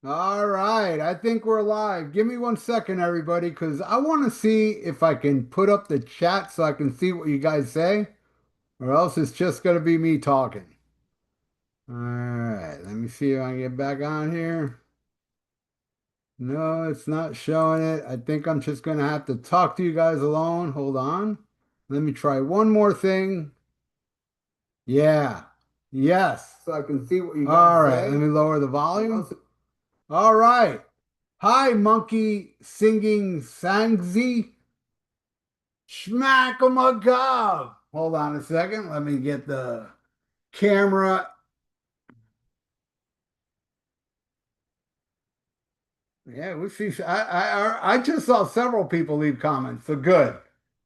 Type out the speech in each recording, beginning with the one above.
All right, I think we're live. Give me 1 second, everybody, because I want to see if I can put up the chat so I can see what you guys say, or else it's just going to be me talking. All right, let me see if I can get back on here. No, it's not showing it. I think I'm just going to have to talk to you guys alone. Hold on. Let me try one more thing. Yeah. Yes. So I can see what you guys All right, let me lower the volume. All right. Hi, monkey singing Sangzi. Schmack 'em a gob. Hold on a second. Let me get the camera. Yeah, we see. I just saw several people leave comments. So good.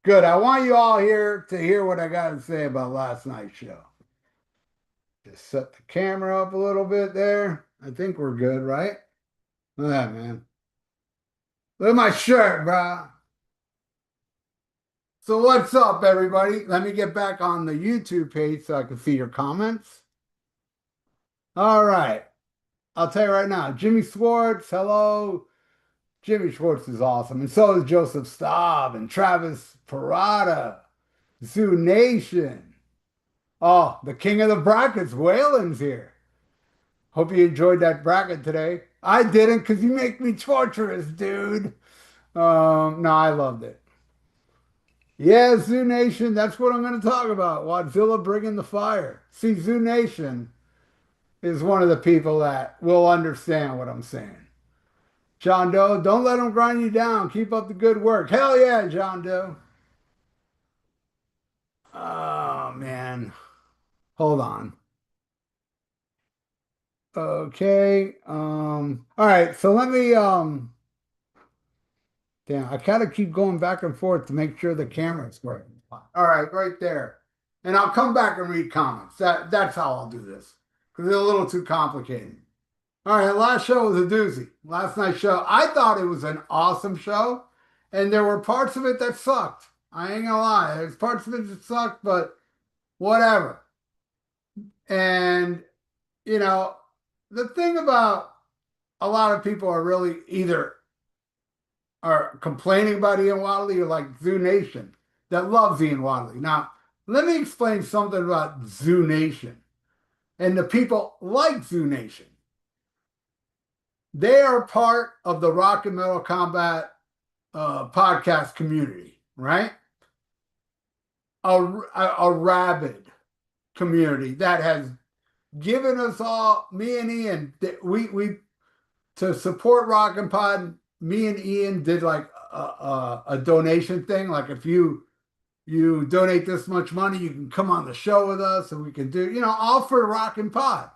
Good. I want you all here to hear what I got to say about last night's show. Just set the camera up a little bit there. I think we're good, right? Look at that, man. Look at my shirt, bro. So what's up, everybody? Let me get back on the YouTube page so I can see your comments. All right. I'll tell you right now, Jimmy Schwartz, hello. Jimmy Schwartz is awesome. And so is Joseph Staub and Travis Parada, Zoo Nation. Oh, the king of the brackets, Whalen's here. Hope you enjoyed that bracket today. I didn't because you make me torturous, dude. No, I loved it. Yeah, Zoo Nation, that's what I'm going to talk about. Godzilla bringing the fire. See, Zoo Nation is one of the people that will understand what I'm saying. John Doe, don't let them grind you down. Keep up the good work. Hell yeah, John Doe. Oh man. Hold on. Okay. All right, so let me damn, I kind of keep going back and forth to make sure the camera's working. All right, right there. And I'll come back and read comments. That's how I'll do this. Because it's a little too complicated. All right, last show was a doozy. Last night's show, I thought it was an awesome show, and there were parts of it that sucked. I ain't gonna lie. There's parts of it that sucked, but whatever. And, you know, the thing about a lot of people are really either are complaining about Ian Watley or like Zoo Nation that loves Ian Watley. Now, let me explain something about Zoo Nation and the people like Zoo Nation. They are part of the Rock and Metal Combat podcast community, right? A rabid community that has given us all, me and Ian, we to support Rock and Pod. Me and Ian did like a donation thing. Like if you donate this much money, you can come on the show with us, and we can do all for Rock and Pod.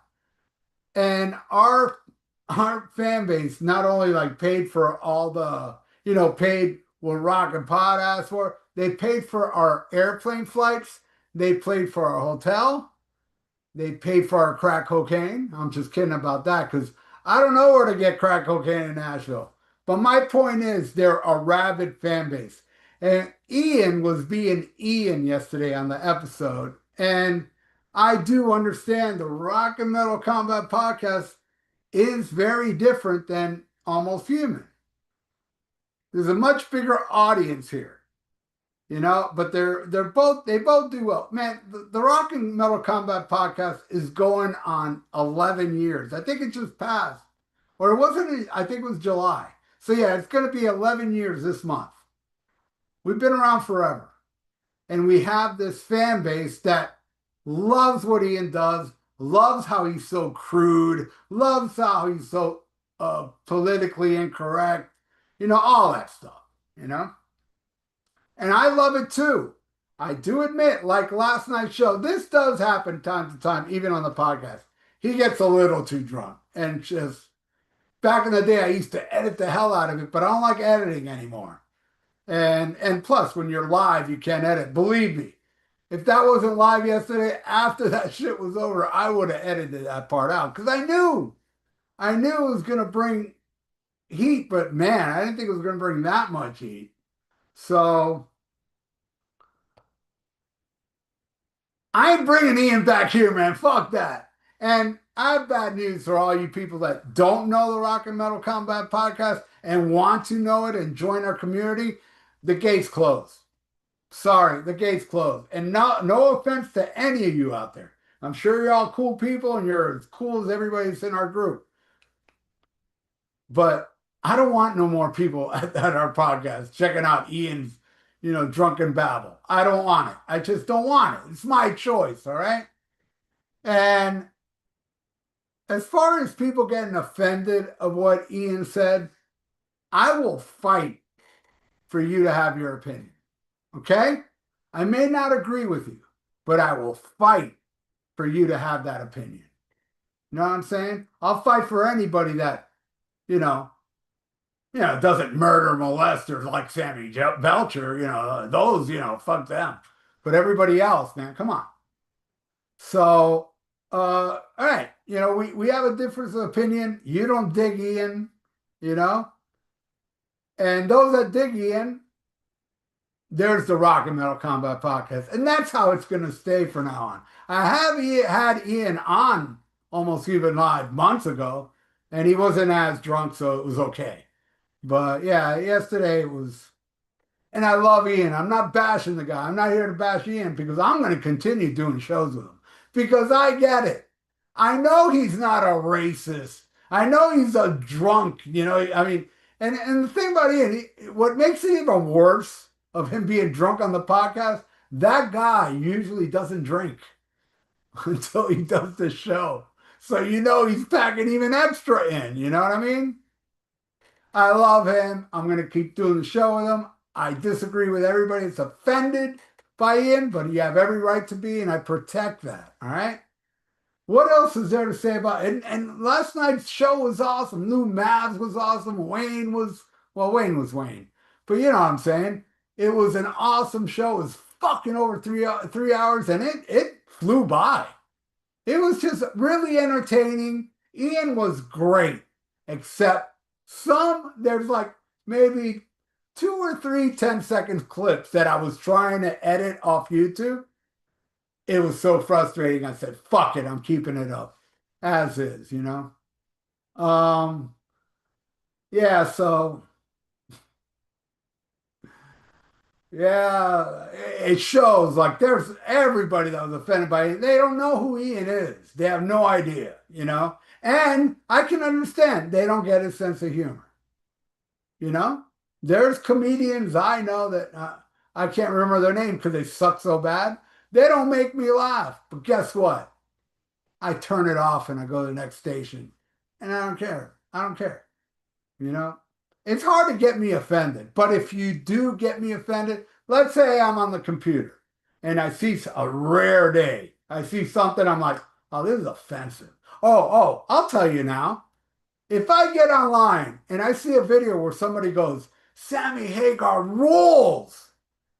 And our fan base not only like paid for all the paid what Rock and Pod asked for, they paid for our airplane flights, they paid for our hotel, they paid for our crack cocaine. I'm just kidding about that because I don't know where to get crack cocaine in Nashville. But my point is, they're a rabid fan base. And Ian was being Ian yesterday on the episode. And I do understand the Rock and Metal Combat podcast is very different than Almost Human. There's a much bigger audience here, but they both do well. Man, the Rock and Metal Combat podcast is going on 11 years. I think it just passed. Or it wasn't, I think it was July. So yeah, it's going to be 11 years this month. We've been around forever. And we have this fan base that loves what Ian does, loves how he's so crude, loves how he's so politically incorrect, all that stuff. And I love it too. I do admit, like last night's show, this does happen time to time, even on the podcast. He gets a little too drunk. And just back in the day, I used to edit the hell out of it, but I don't like editing anymore. And plus, when you're live, you can't edit. Believe me, if that wasn't live yesterday, after that shit was over, I would have edited that part out because I knew it was gonna bring heat, but man, I didn't think it was gonna bring that much heat. So I ain't bringing Ian back here, man. Fuck that. And I have bad news for all you people that don't know the Rock and Metal Combat Podcast and want to know it and join our community. The gates closed. Sorry, the gates closed. And no offense to any of you out there. I'm sure you're all cool people and you're as cool as everybody that's in our group. But I don't want no more people at our podcast checking out Ian's, drunken babble. I don't want it. I just don't want it. It's my choice, all right? And as far as people getting offended of what Ian said, I will fight for you to have your opinion. Okay? I may not agree with you, but I will fight for you to have that opinion. You know what I'm saying? I'll fight for anybody that, you know, doesn't murder molesters like Sammy Belcher, those, fuck them. But everybody else, man, come on. So, all right, we have a difference of opinion. You don't dig Ian, you know, and those that dig Ian, there's the Rock and Metal Combat Podcast, and that's how it's going to stay from now on. I have had Ian on almost even live months ago, and he wasn't as drunk, so it was okay. But yeah, yesterday it was, and I love Ian. I'm not bashing the guy. I'm not here to bash Ian because I'm going to continue doing shows with him because I get it. I know he's not a racist. I know he's a drunk, I mean, and the thing about Ian, what makes it even worse of him being drunk on the podcast, that guy usually doesn't drink until he does the show. So he's packing even extra in, you know what I mean? I love him. I'm going to keep doing the show with him. I disagree with everybody that's offended by Ian, but you have every right to be, and I protect that. All right. What else is there to say about it? And last night's show was awesome. New Mavs was awesome. Wayne was Wayne. But you know what I'm saying? It was an awesome show. It was fucking over 3 hours, and it flew by. It was just really entertaining. Ian was great, except there's like maybe 2 or 3 10-second clips that I was trying to edit off YouTube. It was so frustrating. I said, fuck it, I'm keeping it up as is. Um, yeah, so yeah, it shows like there's everybody that was offended by it. They don't know who Ian is. They have no idea. And I can understand they don't get his sense of humor. You know, there's comedians I know that I can't remember their name because they suck so bad. They don't make me laugh. But guess what? I turn it off and I go to the next station, and I don't care. I don't care. You know, it's hard to get me offended. But if you do get me offended, let's say I'm on the computer and I see a rare day. I see something. I'm like, oh, this is offensive. Oh, I'll tell you now. If I get online and I see a video where somebody goes, Sammy Hagar rules,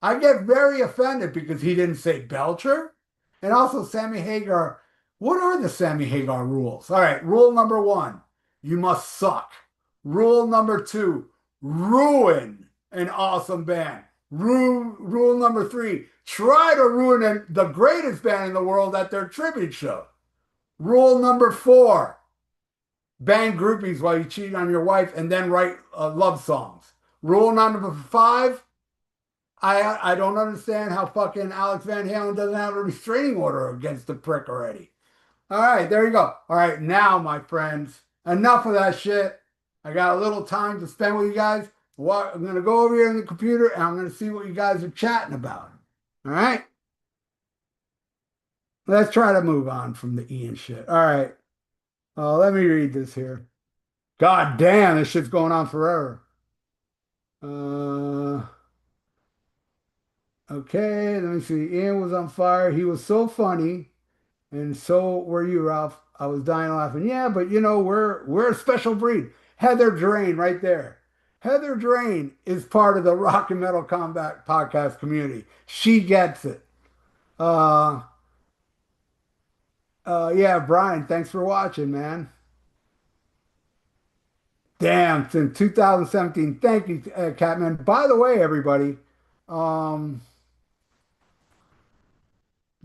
I get very offended because he didn't say Belcher. And also, Sammy Hagar, what are the Sammy Hagar rules? All right, rule number 1, you must suck. Rule number 2, ruin an awesome band. Rule number 3, try to ruin the greatest band in the world at their tribute show. Rule number 4, bang groupies while you cheat on your wife and then write love songs. Rule number 5, I don't understand how fucking Alex Van Halen doesn't have a restraining order against the prick already. All right, there you go. All right, now, my friends, enough of that shit. I got a little time to spend with you guys. I'm going to go over here on the computer and I'm going to see what you guys are chatting about. All right? Let's try to move on from the Ian shit. All right. Let me read this here. God damn, this shit's going on forever. Okay, let me see. Ian was on fire. He was so funny, and so were you, Ralph. I was dying laughing. Yeah, but we're a special breed. Heather Drain, right there. Heather Drain is part of the Rock and Metal Combat podcast community. She gets it. Uh, yeah, Brian, thanks for watching, man. Damn, since 2017. Thank you, Catman. By the way, everybody, um,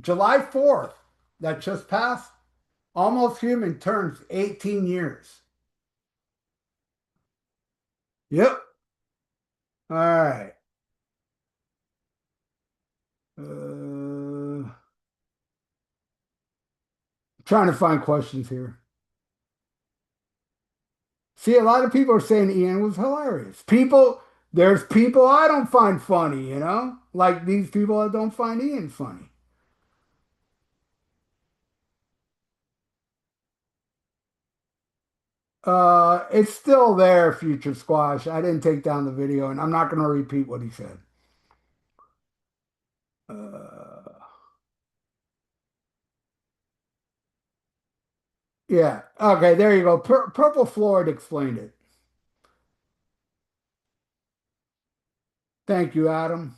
July 4th, that just passed. Almost Human turns 18 years. Yep. All right. Trying to find questions here. See, a lot of people are saying Ian was hilarious. There's people I don't find funny, like these people that don't find Ian funny. It's still there, Future Squash. I didn't take down the video, and I'm not going to repeat what he said. Uh, yeah. Okay, there you go. Purple Floyd explained it. Thank you, Adam.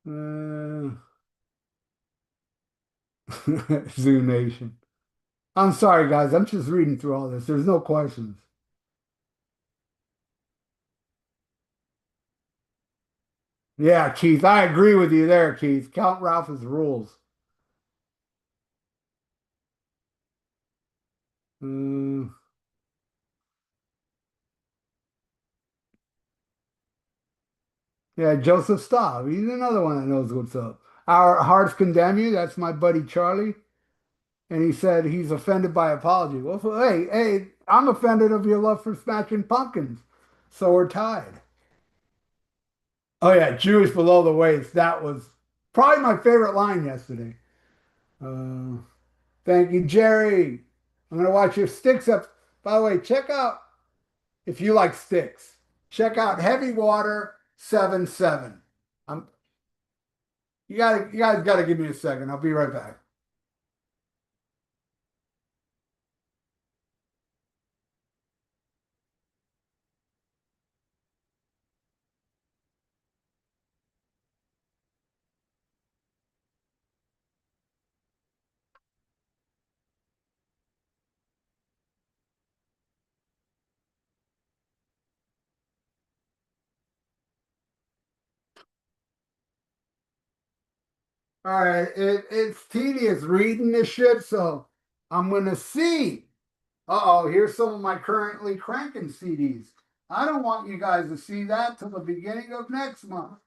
Uh, Zoo Nation. I'm sorry, guys. I'm just reading through all this. There's no questions. Yeah, Keith, I agree with you there, Keith. Count Ralph's rules. Uh, yeah, Joseph Staub. He's another one that knows what's up. Our Hearts Condemn You. That's my buddy Charlie. And he said he's offended by apology. Well, hey, I'm offended of your love for Smashing Pumpkins. So we're tied. Oh, yeah, Jewish below the waist. That was probably my favorite line yesterday. Uh, Thank you, Jerry. I'm going to watch your sticks up. By the way, check out, if you like sticks, check out Heavy Water 7-7. I'm, you guys got to give me a second. I'll be right back. All right, it's tedious reading this shit, so I'm gonna see. Uh-oh, here's some of my currently cranking CDs. I don't want you guys to see that till the beginning of next month.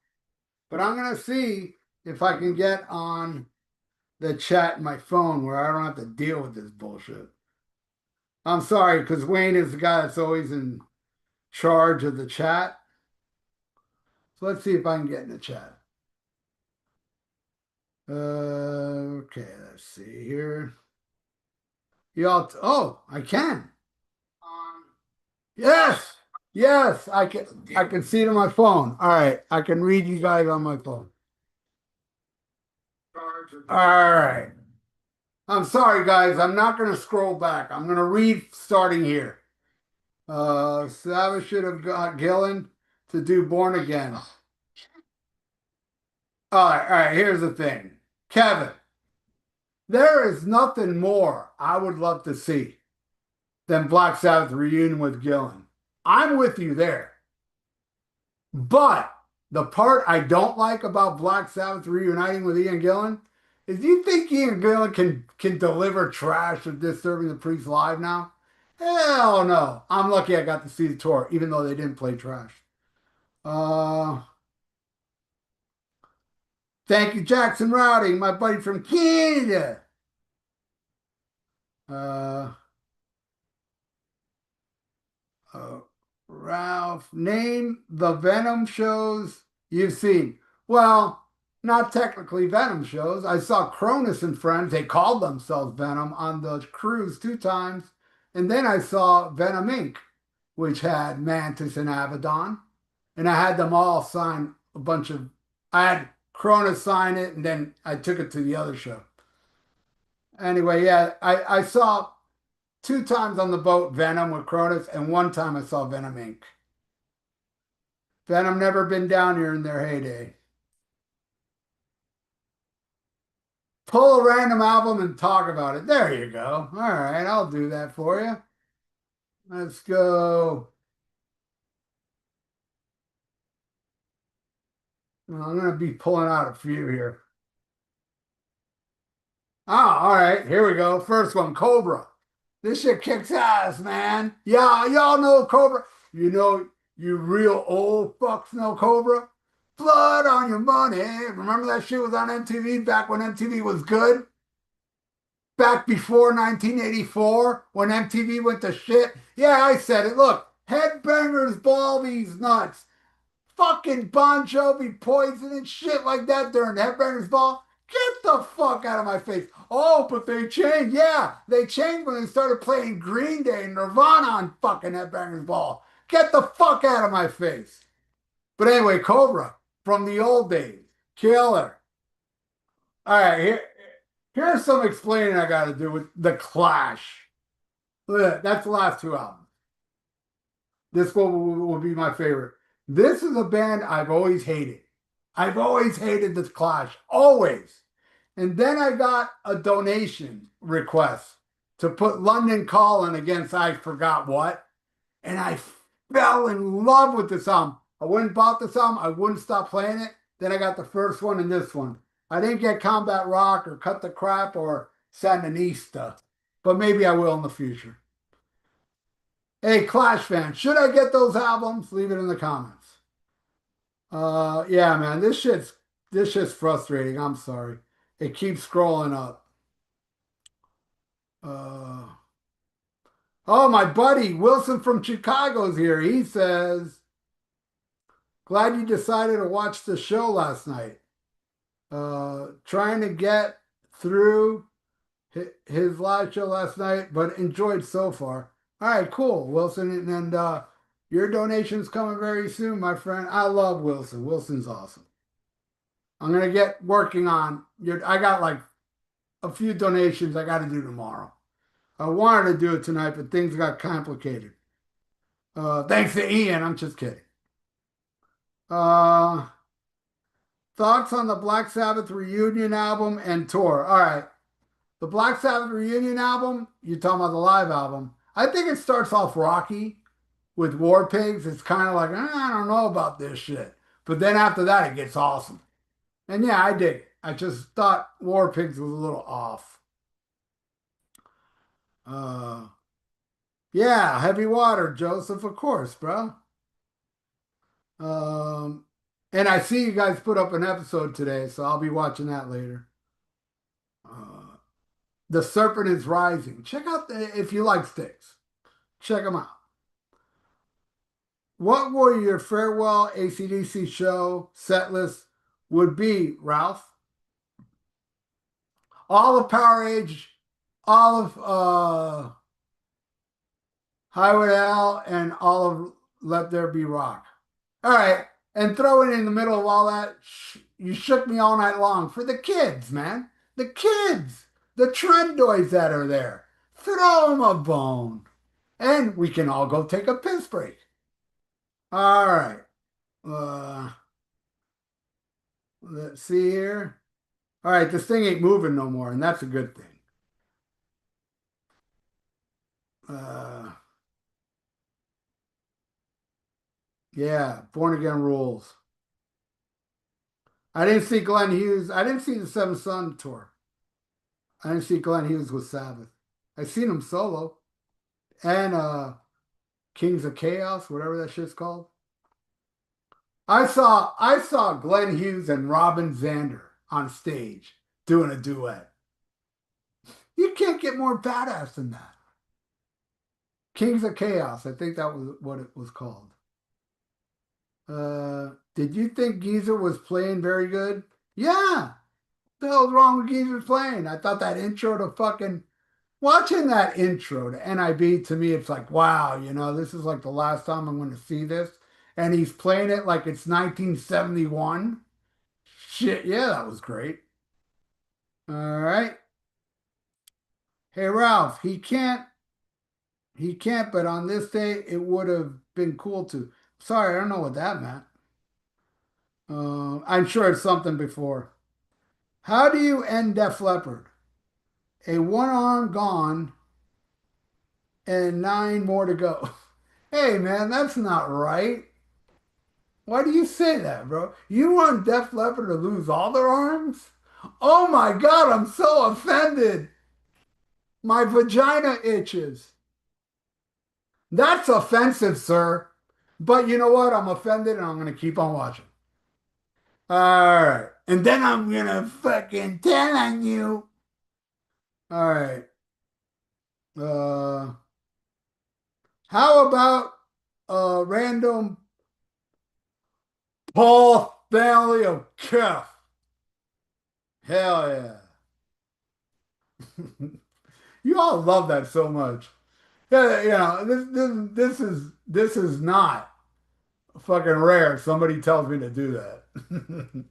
But I'm gonna see if I can get on the chat in my phone where I don't have to deal with this bullshit. I'm sorry, because Wayne is the guy that's always in charge of the chat. So let's see if I can get in the chat. Okay, let's see here. Oh, I can. Yes, yes, I can see it on my phone. All right, I can read you guys on my phone. All right. I'm sorry, guys. I'm not going to scroll back. I'm going to read starting here. Sabbath should have got Gillen to do Born Again. All right. Here's the thing, Kevin. There is nothing more I would love to see than Black Sabbath reunion with Gillen. I'm with you there. But the part I don't like about Black Sabbath reuniting with Ian Gillan is, do you think Ian Gillan can deliver trash of Disturbing the Priest live now? Hell no. I'm lucky I got to see the tour, even though they didn't play trash. Uh, Thank you, Jackson Rowdy, my buddy from Canada. Uh, uh, Ralph, name the Venom shows you've seen. Well, not technically Venom shows. I saw Cronus and Friends. They called themselves Venom on the cruise 2 times. And then I saw Venom Inc., which had Mantis and Abaddon. And I had them all sign a bunch of, I had Cronus sign it, and then I took it to the other show. Anyway, yeah, I saw 2 times on the boat Venom with Cronus, and 1 time I saw Venom Inc. Venom never been down here in their heyday. Pull a random album and talk about it. There you go. All right, I'll do that for you. Let's go. Well, I'm gonna be pulling out a few here. Ah, all right, here we go. First one, Cobra. This shit kicks ass, man. Yeah, y'all know Cobra. You know, you real old fucks know Cobra. Blood on your money. Remember that shit was on MTV back when MTV was good? Back before 1984 when MTV went to shit? Yeah, I said it. Look, headbangers ball these nuts. Fucking Bon Jovi Poison and shit like that during Headbangers Ball. Get the fuck out of my face. Oh, but they changed. Yeah, they changed when they started playing Green Day and Nirvana on fucking Headbangers Ball. Get the fuck out of my face. But anyway, Cobra from the old days. Killer. All right, here's some explaining I got to do with The Clash. That's the last two albums. This one will be my favorite. This is a band I've always hated. I've always hated this Clash, always. And then I got a donation request to put London Calling against I forgot what, and I fell in love with this album. I went and bought this album. I wouldn't stop playing it. Then I got the first one and this one. I didn't get Combat Rock or Cut the Crap or Sandinista, but maybe I will in the future. Hey, Clash fans, should I get those albums? Leave it in the comments. Yeah, man, this shit's frustrating. I'm sorry. It keeps scrolling up. Uh, oh, my buddy Wilson from Chicago's here. He says, "Glad you decided to watch the show last night. Trying to get through his live show last night, but enjoyed so far." All right, cool, Wilson, and your donation's coming very soon, my friend. I love Wilson. Wilson's awesome. I'm gonna get working on your. I got like a few donations I got to do tomorrow. I wanted to do it tonight, but things got complicated. Thanks to Ian. I'm just kidding. Uh, Thoughts on the Black Sabbath reunion album and tour? All right. The Black Sabbath reunion album, you're talking about the live album. I think it starts off rocky with War Pigs. It's kind of like, I don't know about this shit. But then after that, it gets awesome. And yeah, I dig it. I just thought War Pigs was a little off. Uh, yeah, Heavy Water, Joseph, of course, bro. Um, and I see you guys put up an episode today, so I'll be watching that later. Uh, The Serpent is Rising. Check out if you like sticks. Check them out. What were your farewell AC/DC show set list would be, Ralph? All of Power Age, all of Highway to Hell, and all of Let There Be Rock. All right, and throw it in the middle of all that. You shook me all night long for the kids, man. The kids, the trendoids that are there. Throw them a bone, and we can all go take a piss break. All right. Uh, let's see here. All right, this thing ain't moving no more, and that's a good thing. Uh, yeah, Born Again rules. I didn't see Glenn Hughes. I didn't see the Seven Son tour. I didn't see Glenn Hughes with Sabbath. I seen him solo and Kings of Chaos, whatever that shit's called. I saw Glenn Hughes and Robin Zander on stage doing a duet. You can't get more badass than that. Kings of Chaos, I think that was what it was called. Did you think Geezer was playing very good? Yeah. The hell's wrong with Geezer's playing? I thought that intro to fucking watching that intro to NIB to me, it's like, wow, this is like the last time I'm going to see this. And he's playing it like it's 1971. Shit, yeah, that was great. All right. Hey, Ralph, he can't, but on this day, it would have been cool to. Sorry, I don't know what that meant. I'm sure it's something before. How do you end Def Leppard? A one arm gone and nine more to go. Hey, man, that's not right. Why do you say that, bro? You want Def Leppard to lose all their arms? Oh my God, I'm so offended. My vagina itches. That's offensive, sir. But you know what? I'm offended and I'm going to keep on watching. All right. And then I'm going to fucking tell on you. All right. Uh, how about a random Paul Stanley of Kef? Hell yeah. You all love that so much. Yeah, this is not fucking rare. Somebody tells me to do that.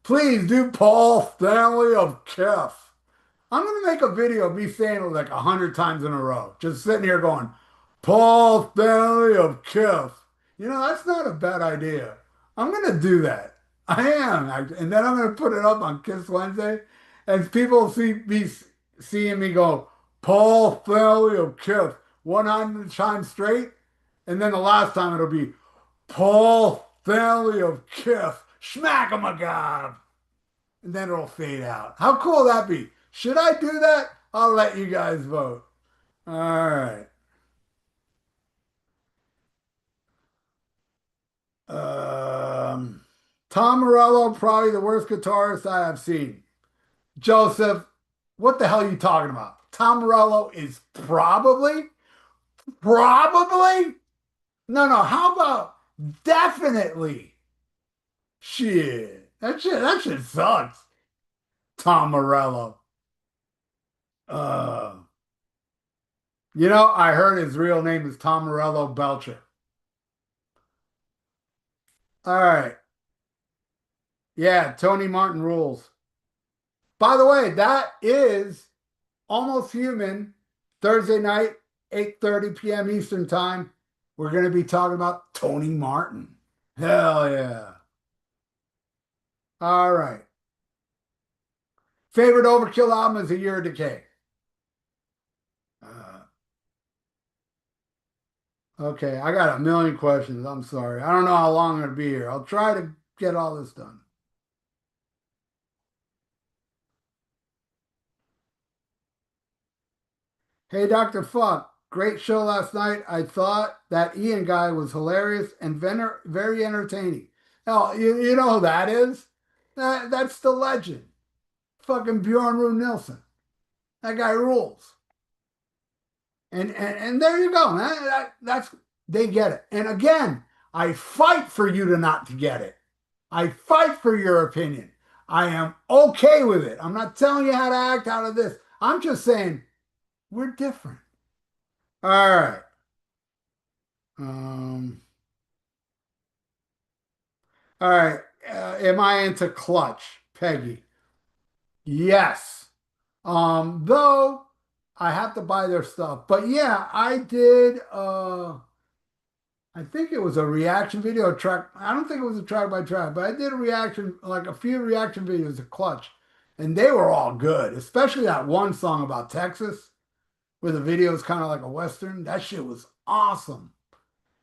Please do Paul Stanley of Kef. I'm gonna make a video of me saying it like 100 times in a row, just sitting here going, Paul Stanley of Kef. That's not a bad idea. I'm gonna do that. I am, and then I'm gonna put it up on Kiss Wednesday, and people see me seeing me go, Paul Stanley of Kef 100 times straight, and then the last time it'll be Paul Stanley of Kef. Smack 'em a gob and then it'll fade out. How cool will that be? Should I do that? I'll let you guys vote. All right. Um, Tom Morello, probably the worst guitarist I have seen. Joseph, what the hell are you talking about? Tom Morello is probably? No, no. How about definitely? Shit. That shit sucks. Tom Morello. Uh, I heard his real name is Tom Morello Belcher. All right. Yeah, Tony Martin rules. By the way, that is Almost Human, Thursday night, 8:30 p.m. Eastern Time. We're going to be talking about Tony Martin. Hell yeah. All right. Favorite Overkill album is A Year of Decay. Uh, okay, I got a million questions. I'm sorry. I don't know how long I'm going to be here. I'll try to get all this done. Hey, Dr. Fuck, great show last night. I thought that Ian guy was hilarious and very entertaining. Now, you know who that is? That's the legend. Fucking Bjorn Rune Nilsson. That guy rules. And there you go, man. They get it. And again, I fight for you to not to get it. I fight for your opinion. I am okay with it. I'm not telling you how to act out of this. I'm just saying we're different. All right. Um, all right. Am I into Clutch, Peggy? Yes. Though I have to buy their stuff. But yeah, I did I think it was a reaction video track. I don't think it was a track by track, but I did a reaction, like a few reaction videos of Clutch. And they were all good, especially that one song about Texas, where the video is kind of like a Western. That shit was awesome.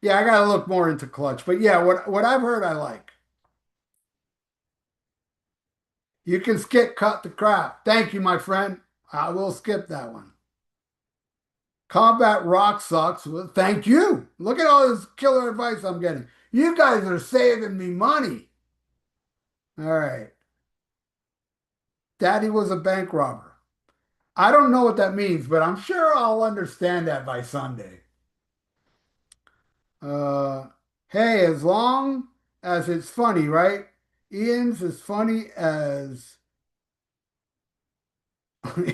Yeah, I gotta look more into Clutch. But yeah, what I've heard I like. You can skip cut the crap. Thank you, my friend. I will skip that one. Combat Rock sucks. Well, thank you. Look at all this killer advice I'm getting. You guys are saving me money. All right. Daddy was a bank robber. I don't know what that means, but I'm sure I'll understand that by Sunday. Uh, hey, as long as it's funny, right? Ian's as funny as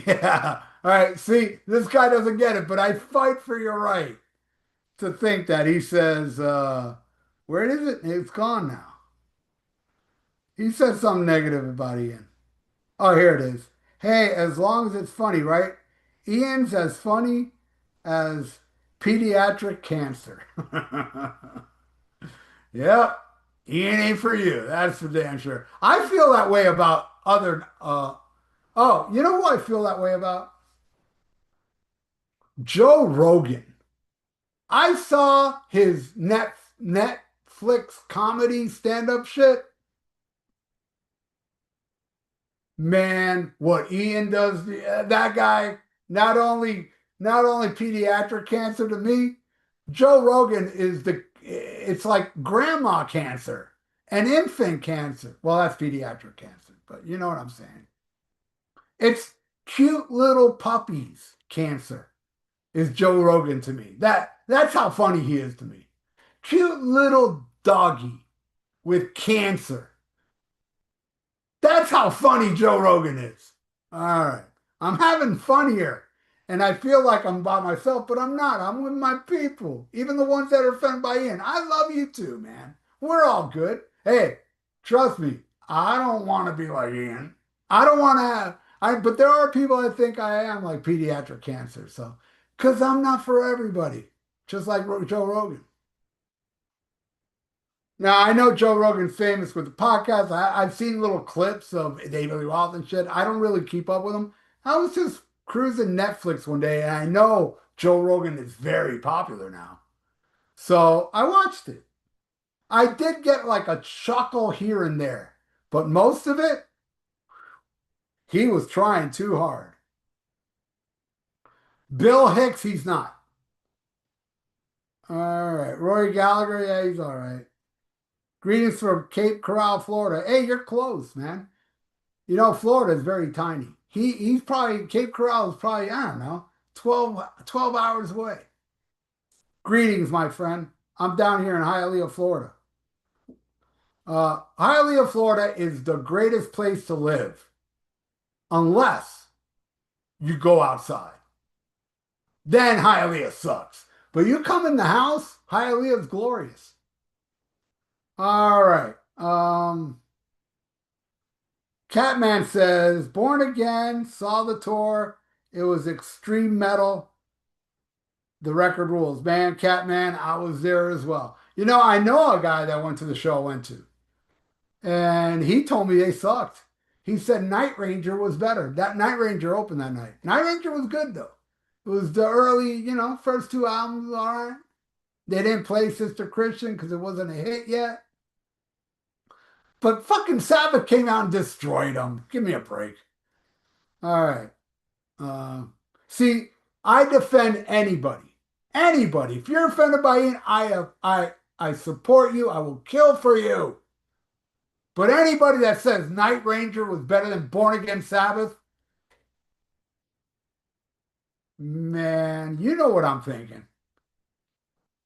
yeah. All right. See, this guy doesn't get it, but I fight for your right to think that. He says, where is it? It's gone now. He said something negative about Ian. Oh, here it is. Hey, as long as it's funny, right? Ian's as funny as pediatric cancer. Yep. Ian ain't for you. That's for damn sure. I feel that way about other oh, you know who I feel that way about? Joe Rogan. I saw his Netflix Netflix comedy stand-up shit, man, what Ian does, that guy, not only pediatric cancer to me, Joe Rogan is it's like grandma cancer and infant cancer. Well, that's pediatric cancer, but you know what I'm saying. It's cute little puppies cancer is Joe Rogan to me. That's how funny he is to me. Cute little doggy with cancer. That's how funny Joe Rogan is. All right. I'm having fun here. And I feel like I'm by myself, but I'm not. I'm with my people, even the ones that are offended by Ian. I love you too, man. We're all good. Hey, trust me, I don't want to be like Ian. I don't want to but there are people that think I am like pediatric cancer. So, because I'm not for everybody, just like Joe Rogan. Now, I know Joe Rogan's famous with the podcast. I've seen little clips of David Roth and shit. I don't really keep up with him. I was just cruising Netflix one day, and I know Joe Rogan is very popular now. So I watched it. I did get like a chuckle here and there, but most of it, he was trying too hard. Bill Hicks, he's not. All right. Rory Gallagher, yeah, he's all right. Greetings from Cape Coral, Florida. Hey, you're close, man. You know, Florida is very tiny. He's probably, Cape Coral is probably, I don't know, 12 hours away. Greetings, my friend. I'm down here in Hialeah, Florida. Hialeah, Florida is the greatest place to live unless you go outside. Then Hialeah sucks. But you come in the house, Hialeah is glorious. All right. Catman says, Born Again, saw the tour. It was extreme metal. The record rules. Man, Catman, I was there as well. You know, I know a guy that went to the show I went to, and he told me they sucked. He said Night Ranger was better. That Night Ranger opened that night. Night Ranger was good, though. It was the early, first two albums, all right. They didn't play Sister Christian because it wasn't a hit yet. But fucking Sabbath came out and destroyed them. Give me a break. All right. Uh, see, I defend anybody. Anybody. If you're offended by Ian, I support you. I will kill for you. But anybody that says Night Ranger was better than Born Again Sabbath, man, you know what I'm thinking.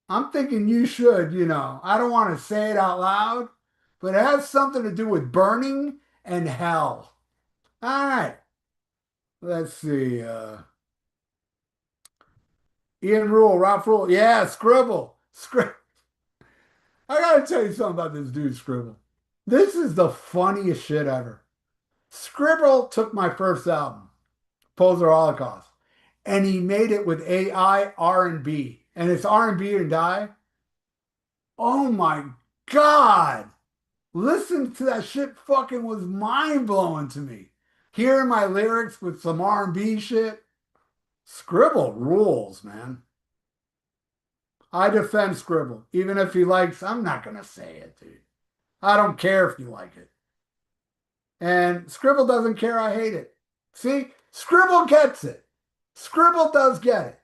I'm thinking you should, I don't want to say it out loud, but it has something to do with burning and hell. All right. Let's see. Ian Rule, Ralph Rule. Yeah, Scribble. I gotta tell you something about this dude, Scribble. This is the funniest shit ever. Scribble took my first album, Poser Holocaust, and he made it with AI R&B. And it's R&B and die. Oh my God. Listen to that shit fucking was mind-blowing to me. Hearing my lyrics with some R&B shit. Scribble rules, man. I defend Scribble. Even if he likes, I'm not going to say it, dude. I don't care if you like it. And Scribble doesn't care I hate it. See? Scribble gets it. Scribble does get it.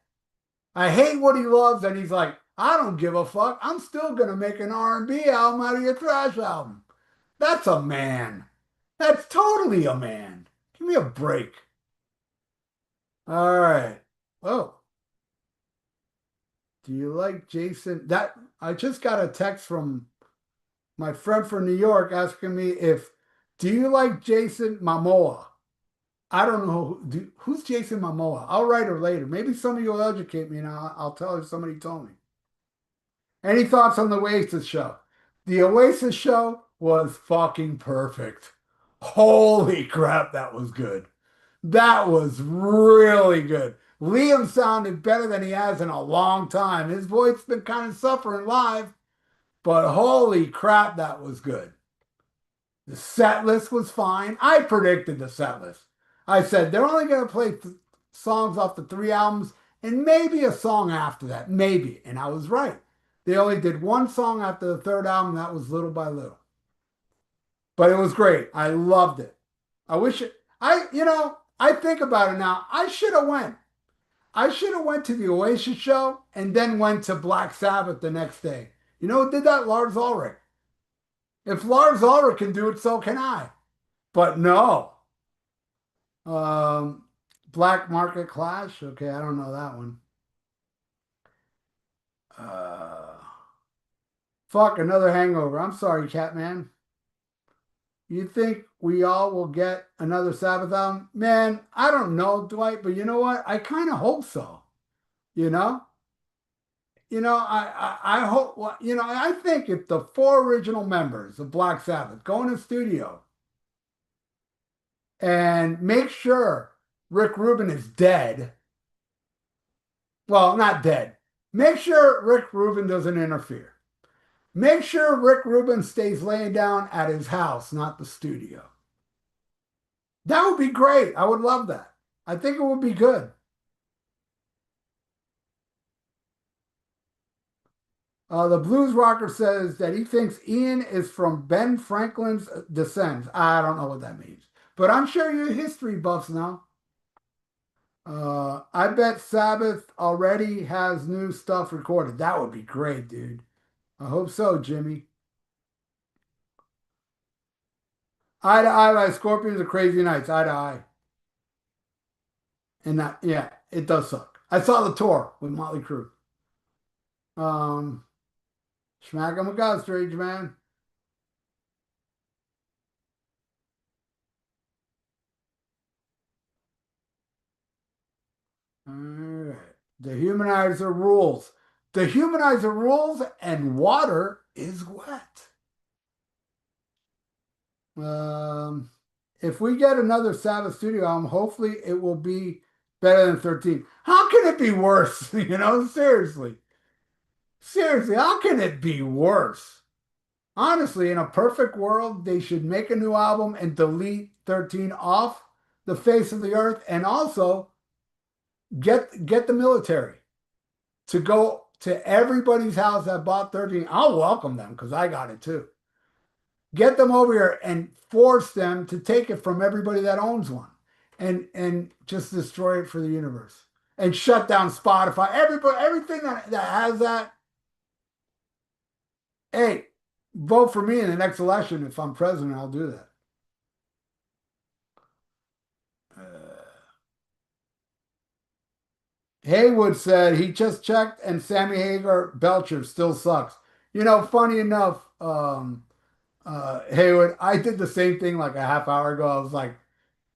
I hate what he loves, and he's like, I don't give a fuck. I'm still going to make an R&B album out of your thrash album. That's a man. That's totally a man. Give me a break. All right. Oh, do you like Jason? That I just got a text from my friend from New York asking me do you like Jason Momoa? I don't know who's Jason Momoa. I'll write her later. Maybe somebody will educate me and I'll tell her somebody told me. Any thoughts on the Oasis show? The Oasis show was fucking perfect. Holy crap, that was good. That was really good. Liam sounded better than he has in a long time. His voice has been kind of suffering live, but holy crap, that was good. The set list was fine. I predicted the set list. I said they're only going to play songs off the three albums and maybe a song after that. Maybe. And I was right. They only did one song after the third album, that was Little by Little. But it was great. I loved it. I wish it, I think about it now. I should have went. I should have went to the Oasis show and then went to Black Sabbath the next day. You know who did that? Lars Ulrich. If Lars Ulrich can do it, so can I. But no. Um, Black Market Clash. Okay, I don't know that one. Uh, Fuck, another hangover. I'm sorry, Catman. You think we all will get another Sabbath album? Man, I don't know, Dwight, but you know what? I kind of hope so. You know? I hope, well, I think if the four original members of Black Sabbath go in the studio and make sure Rick Rubin is dead, well, not dead, make sure Rick Rubin doesn't interfere. Make sure Rick Rubin stays laying down at his house, not the studio. That would be great. I would love that. I think it would be good. The blues rocker says that he thinks Ian is from Ben Franklin's descent. I don't know what that means, but I'm sure you history buffs now. I bet Sabbath already has new stuff recorded. That would be great, dude. I hope so, Jimmy. Eye to Eye by Scorpions of Crazy Nights. Eye to Eye. And that, yeah, it does suck. I saw the tour with Motley Crue. Um, Smack 'em with God, Strange Man. All right. The Humanizer rules. The Humanizer rules, and water is wet. Um, if we get another Sabbath studio album, hopefully it will be better than 13. How can it be worse? Seriously. Seriously, how can it be worse? Honestly, in a perfect world, they should make a new album and delete 13 off the face of the earth, and also get the military to go to everybody's house that bought 13. I'll welcome them because I got it too. Get them over here and force them to take it from everybody that owns one, and just destroy it for the universe and shut down Spotify. Everybody, everything that has that. Hey, vote for me in the next election. If I'm president, I'll do that. Haywood said he just checked and Sammy Hagar Belcher still sucks. Funny enough, Haywood, I did the same thing like a half hour ago. I was like,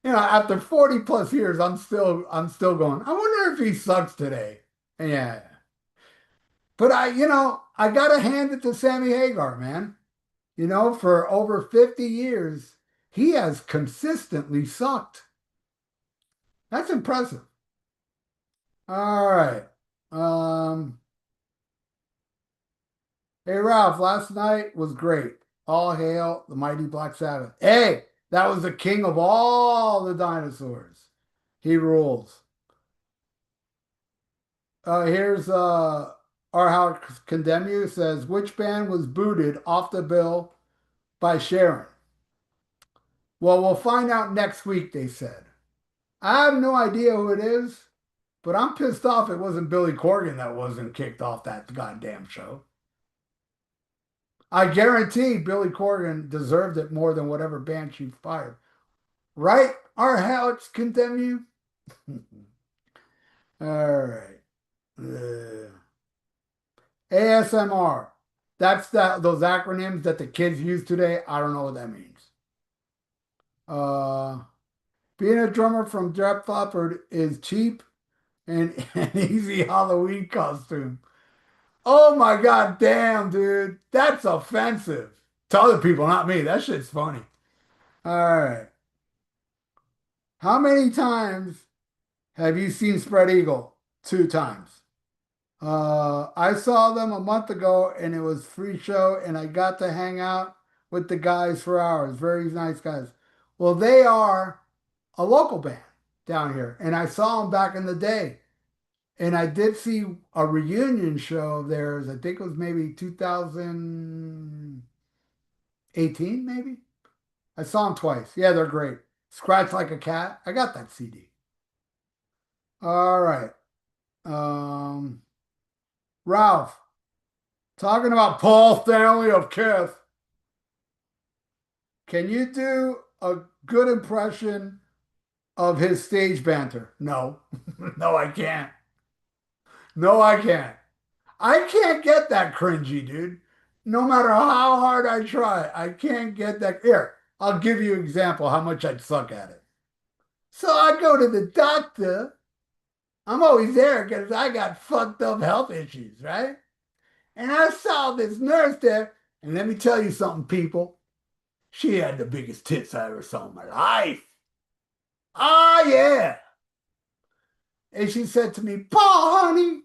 after 40 plus years, I'm still going. I wonder if he sucks today. Yeah. But I gotta hand it to Sammy Hagar, man. For over 50 years, he has consistently sucked. That's impressive. All right. Um, Hey Ralph, last night was great. All hail the mighty Black Sabbath. Hey, that was the king of all the dinosaurs. He rules. Here's our how condemn you says which band was booted off the bill by Sharon. Well, we'll find out next week, they said. I have no idea who it is, but I'm pissed off it wasn't Billy Corgan that wasn't kicked off that goddamn show. I guarantee Billy Corgan deserved it more than whatever band she fired. Right? Our Alex condemn you? All right. ASMR. That's those acronyms that the kids use today. I don't know what that means. Uh, Being a drummer from Def Leppard is cheap and an easy Halloween costume. Oh my God, damn, dude. That's offensive. To other people, not me. That shit's funny. All right. How many times have you seen Spread Eagle? 2 times. I saw them a month ago and it was free show and I got to hang out with the guys for hours. Very nice guys. Well, they are a local band down here and I saw them back in the day. And I did see a reunion show of theirs. I think it was maybe 2018, maybe. I saw them twice. Yeah, they're great. Scratch Like a Cat. I got that CD. All right. Um, Ralph, talking about Paul Stanley of Kiss, can you do a good impression of his stage banter? No. No, I can't. No, I can't. I can't get that cringy, dude. No matter how hard I try, I can't get that. Here, I'll give you an example how much I'd suck at it. So I go to the doctor. I'm always there because I got fucked up health issues, right? And I saw this nurse there, and let me tell you something, people. She had the biggest tits I ever saw in my life. Oh, yeah. And she said to me, Paul, honey,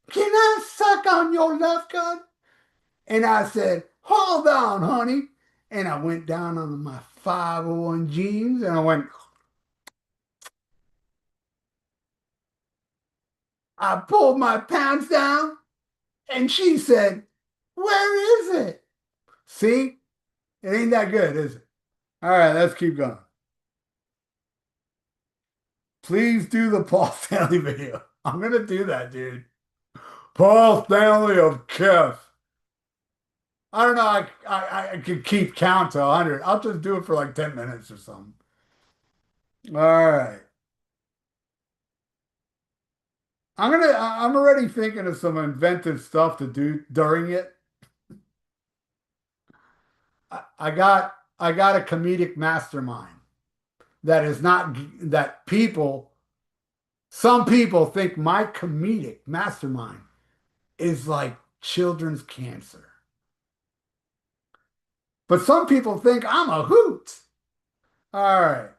can I suck on your left gun? And I said, hold on, honey. And I went down on my 501 jeans and I went, I pulled my pants down and she said, where is it? See, it ain't that good, is it? All right, let's keep going. Please do the Paul Stanley video. I'm going to do that, dude. Paul Stanley of Kiss. I don't know. I could keep count to 100. I'll just do it for like 10 minutes or something. All right. I'm already thinking of some inventive stuff to do during it. I got a comedic mastermind that is not that people, some people think my comedic mastermind is like children's cancer. But some people think I'm a hoot. All right.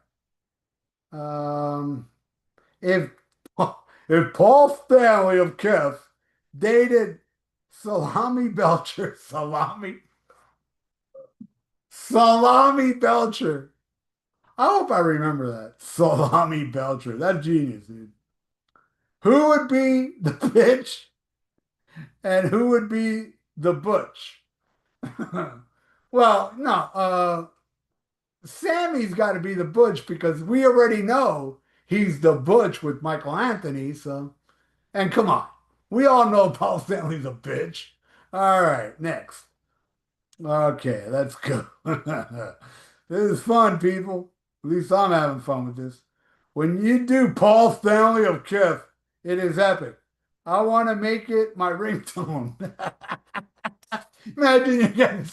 Um, if if Paul Stanley of Kiss dated Salami Belcher, Salami Belcher. I hope I remember that. Salami Belcher. That's genius, dude. Who would be the bitch and who would be the butch? Well, no, Sammy's got to be the butch because we already know he's the butch with Michael Anthony. So, and come on, we all know Paul Stanley's a bitch. All right, next. Okay, let's go. This is fun, people. At least I'm having fun with this. When you do Paul Stanley of Kiss, it is epic. I want to make it my ringtone. Imagine you're getting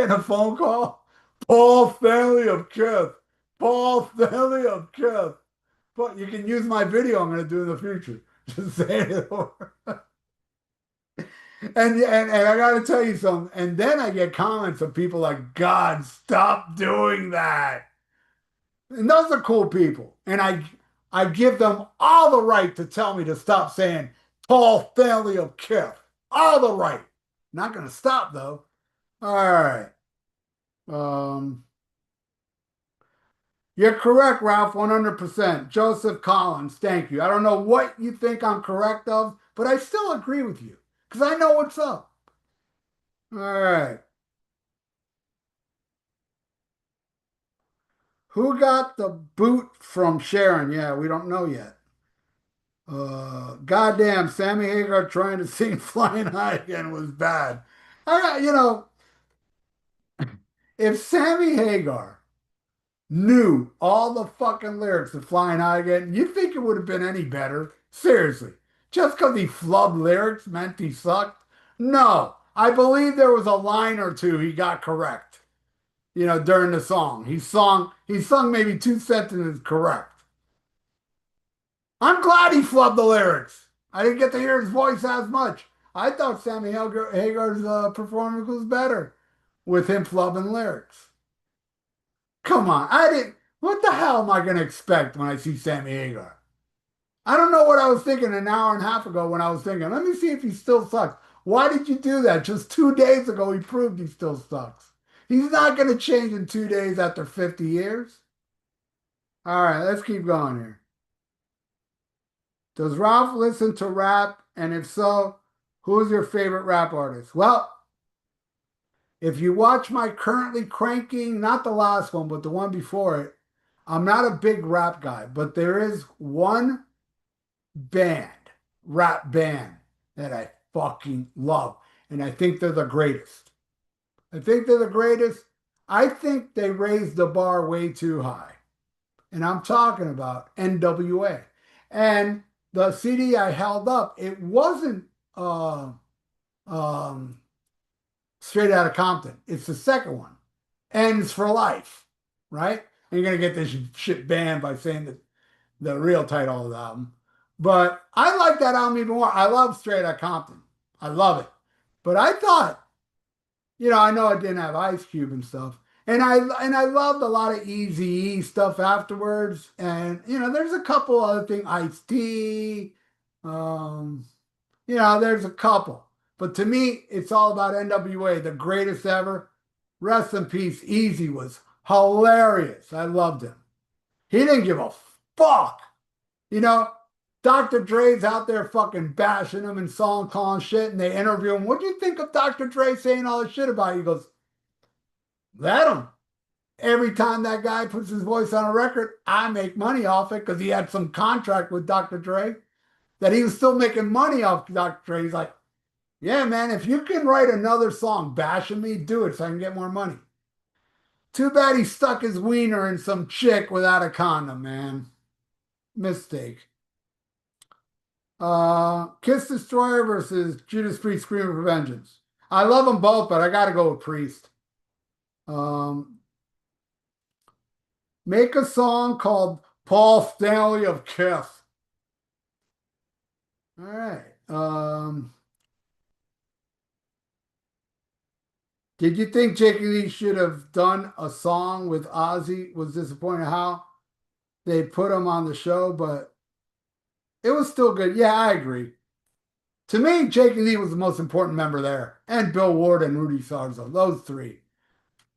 a phone call. Paul Stanley of Kiss. Paul Stanley of Kiss. But you can use my video I'm going to do in the future. Just say it over. And I got to tell you something. And then I get comments of people like, God, stop doing that. And those are cool people. And I give them all the right to tell me to stop saying Paul Stanley of Kiff. All the right. Not going to stop though. All right. Um, you're correct, Ralph, 100%. Joseph Collins, thank you. I don't know what you think I'm correct of, but I still agree with you because I know what's up. All right. Who got the boot from Sharon? Yeah, we don't know yet. Goddamn, Sammy Hagar trying to sing Flying High again was bad. You know, if Sammy Hagar knew all the fucking lyrics of Flying High again, you think it would have been any better? Seriously. Just because he flubbed lyrics meant he sucked? No. I believe there was a line or two he got correct, during the song. He sung maybe two sentences correct. I'm glad he flubbed the lyrics. I didn't get to hear his voice as much. I thought Hagar's performance was better with him flubbing lyrics. Come on, I didn't. What the hell am I going to expect when I see Sammy Hagar? I don't know what I was thinking an hour and a half ago when I was thinking, let me see if he still sucks. Why did you do that? Just 2 days ago, he proved he still sucks. He's not going to change in 2 days after 50 years. All right, let's keep going here. Does Ralph listen to rap? And if so, who's your favorite rap artist? Well, if you watch my currently cranking, not the last one, but the one before it, I'm not a big rap guy, but there is one band, rap band, that I fucking love. And I think they're the greatest. I think they're the greatest. I think they raised the bar way too high. And I'm talking about NWA. And the CD I held up, it wasn't um, Straight Outta Compton. It's the second one. Ends for Life, right? And you're gonna get this shit banned by saying the real title of the album. But I like that album even more. I love Straight Outta Compton. I love it. But I thought, I know it didn't have Ice Cube and stuff. And I loved a lot of Eazy-E stuff afterwards. And there's a couple other things, Ice-T, um, there's a couple. But to me, it's all about NWA, the greatest ever. Rest in peace. Easy was hilarious. I loved him. He didn't give a fuck. You know, Dr. Dre's out there fucking bashing him and song calling shit, and they interview him. What do you think of Dr. Dre saying all this shit about you? He goes, let him. Every time that guy puts his voice on a record, I make money off it because he had some contract with Dr. Dre that he was still making money off Dr. Dre. He's like, yeah, man, if you can write another song bashing me, do it so I can get more money. Too bad he stuck his wiener in some chick without a condom, man. Mistake. Kiss Destroyer versus Judas Priest Screaming for Vengeance. I love them both, but I got to go with Priest. Make a song called Paul Stanley of Kiss. All right. Did you think Jake Lee should have done a song with Ozzy? Was disappointed how they put him on the show, but it was still good. Yeah, I agree. To me, Jake Lee was the most important member there, and Bill Ward and Rudy Sarzo, those three.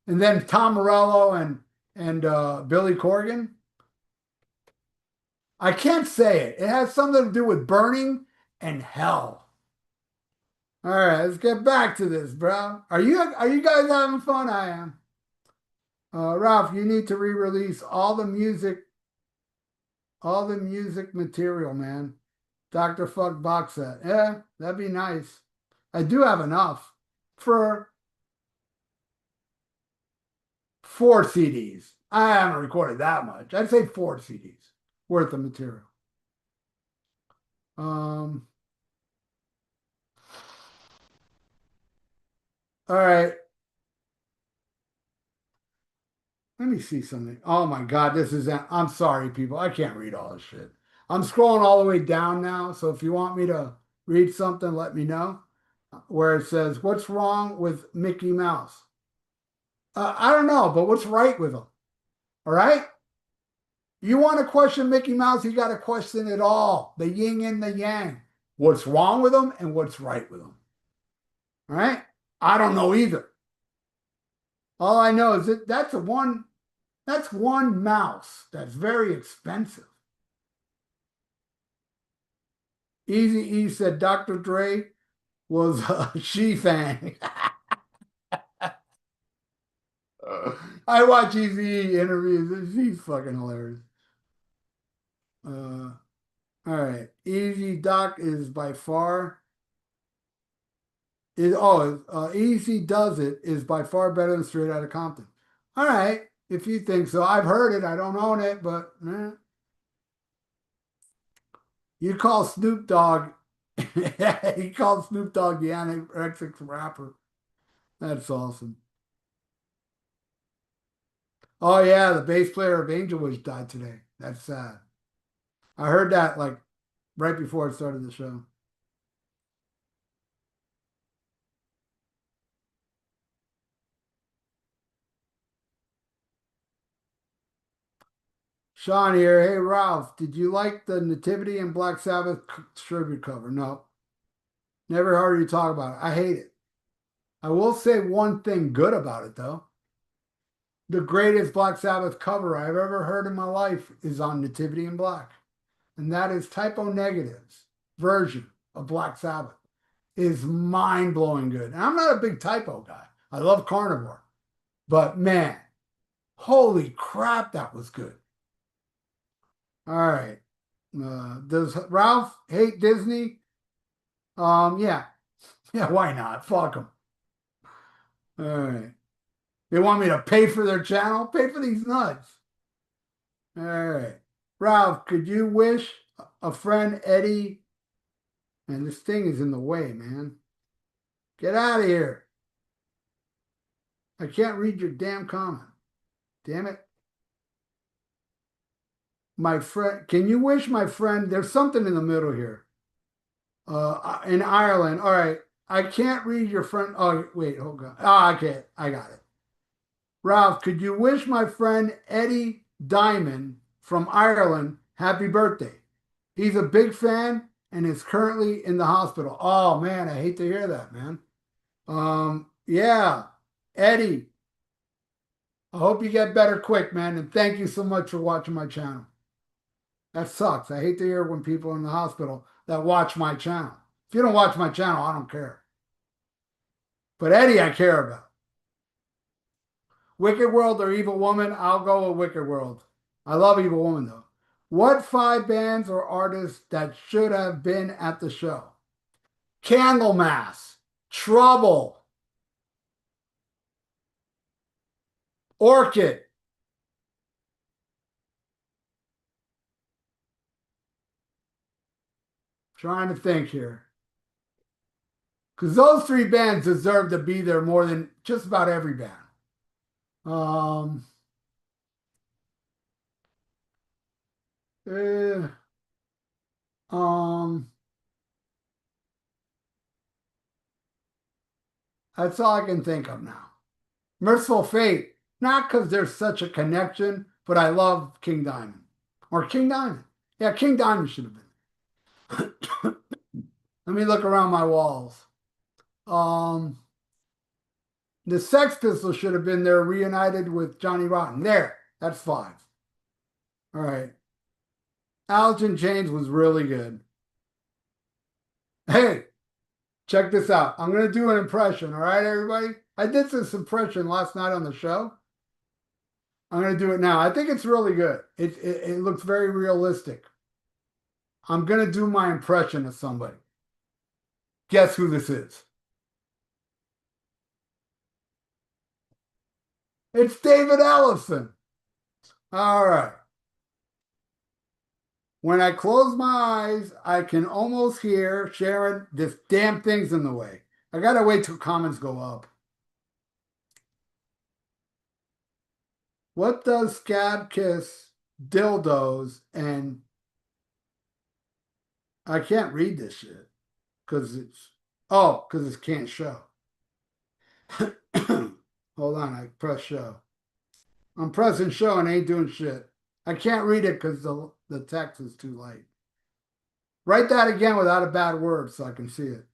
And then Tom Morello and Billy Corgan. I can't say it. It has something to do with burning and hell. All right, let's get back to this, bro. Are you guys having fun? I am. Ralph, you need to re-release all the music material, man. Dr. Fuck box set. Yeah, that'd be nice. I do have enough for 4 CDs. I haven't recorded that much. I'd say 4 CDs worth of material. All right. Let me see something. Oh my God, I'm sorry, people. I can't read all this shit. I'm scrolling all the way down now. So if you want me to read something, let me know. Where it says, what's wrong with Mickey Mouse? I don't know, but what's right with him? All right? You want to question Mickey Mouse, you got to question it all. The yin and the yang. What's wrong with him and what's right with him? All right? I don't know either. All I know is that's one mouse that's very expensive. Easy E said Dr. Dre was a she-fang. I watch Easy interviews. He's fucking hilarious. All right. Easy Doc is by far Easy Does It is by far better than Straight Outta Compton. All right, if you think so. I've heard it. I don't own it, but you call Snoop Dogg. He called Snoop Dogg the anorexic rapper. That's awesome. Oh yeah, the bass player of Angel Witch died today. That's sad. I heard that like right before I started the show. Sean here. Hey Ralph, did you like the Nativity and Black Sabbath tribute cover? No. Never heard you talk about it. I hate it. I will say one thing good about it though. The greatest Black Sabbath cover I've ever heard in my life is on Nativity in Black. and that is Typo Negative's version of Black Sabbath is mind-blowing good. And I'm not a big Typo guy. I love Carnivore. But man, holy crap, that was good. All right. Does Ralph hate Disney? Yeah. Yeah, why not? Fuck them. All right. They want me to pay for their channel? Pay for these nuts. All right. Ralph, could you wish a friend Eddie? And this thing is in the way, man. Get out of here. I can't read your damn comment. Damn it. My friend, can you wish my friend, there's something in the middle here. In Ireland. All right. I can't read your friend. Oh, wait, hold on. Ah, okay. I got it. Ralph, could you wish my friend Eddie Diamond from Ireland happy birthday? He's a big fan and is currently in the hospital. Oh man, I hate to hear that, man. Yeah, Eddie, I hope you get better quick, man, and thank you so much for watching my channel. That sucks. I hate to hear when people are in the hospital that watch my channel. If you don't watch my channel, I don't care. But Eddie, I care about. Wicked World or Evil Woman? I'll go with Wicked World. I love Evil Woman, though. What 5 bands or artists that should have been at the show? Candlemass, Trouble, Orchid. Trying to think here. Because those 3 bands deserve to be there more than just about every band. Eh, that's all I can think of now. Merciful Fate, not because there's such a connection, but I love King Diamond. Or King Diamond. Yeah, King Diamond should have been. Let me look around my walls. The Sex Pistols should have been there reunited with Johnny Rotten. There, that's 5. All right. Alice in Chains was really good. Hey, check this out. I'm going to do an impression, all right, everybody? I did this impression last night on the show. I'm going to do it now. I think it's really good. It looks very realistic. I'm going to do my impression of somebody. Guess who this is? It's David Ellison. All right. When I close my eyes, I can almost hear Sharon. This damn thing's in the way. I got to wait till comments go up. What does Scab Kiss dildos and I can't read this shit because because it can't show. Hold on, I press show. I'm pressing show and ain't doing shit. I can't read it because the text is too light. Write that again without a bad word so I can see it.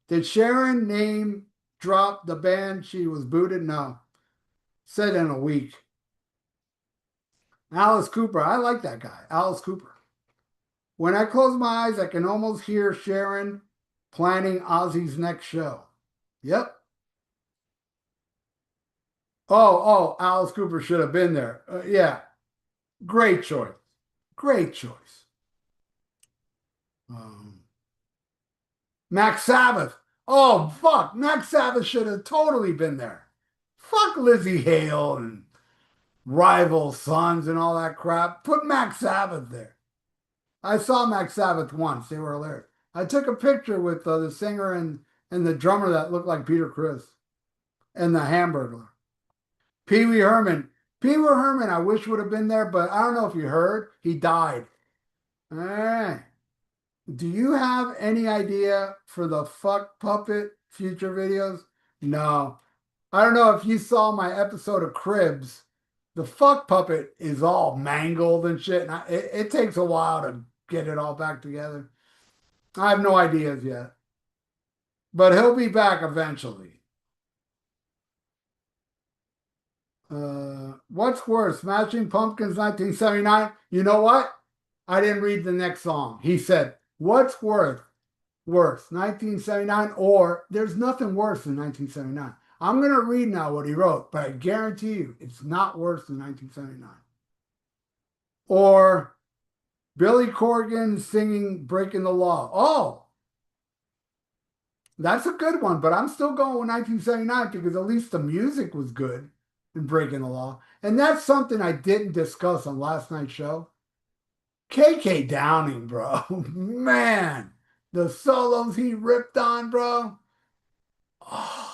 Did Sharon name drop the band she was booted? No. Said in a week. Alice Cooper. I like that guy. Alice Cooper. When I close my eyes, I can almost hear Sharon planning Ozzy's next show. Yep. Oh, Alice Cooper should have been there. Yeah. Great choice. Great choice. Max Sabbath. Oh, fuck. Max Sabbath should have totally been there. Fuck Lizzie Hale and Rival Sons and all that crap. Put Max Sabbath there. I saw Max Sabbath once. They were hilarious. I took a picture with the singer and the drummer that looked like Peter Criss and the Hamburglar. Pee Wee Herman. Pee Wee Herman, I wish would have been there, but I don't know if you heard. He died. All right. Do you have any idea for the fuck puppet future videos? No. I don't know if you saw my episode of Cribs. The fuck puppet is all mangled and shit. And it takes a while to get it all back together. I have no ideas yet. But he'll be back eventually. What's worse, Smashing Pumpkins 1979? You know what? I didn't read the next song. He said, what's worse, 1979 or there's nothing worse than 1979. I'm going to read now what he wrote, but I guarantee you it's not worse than 1979. Or Billy Corgan singing Breaking the Law. Oh, that's a good one, but I'm still going with 1979 because at least the music was good in Breaking the Law. And that's something I didn't discuss on last night's show. KK Downing, bro. Man, the solos he ripped on, bro. Oh,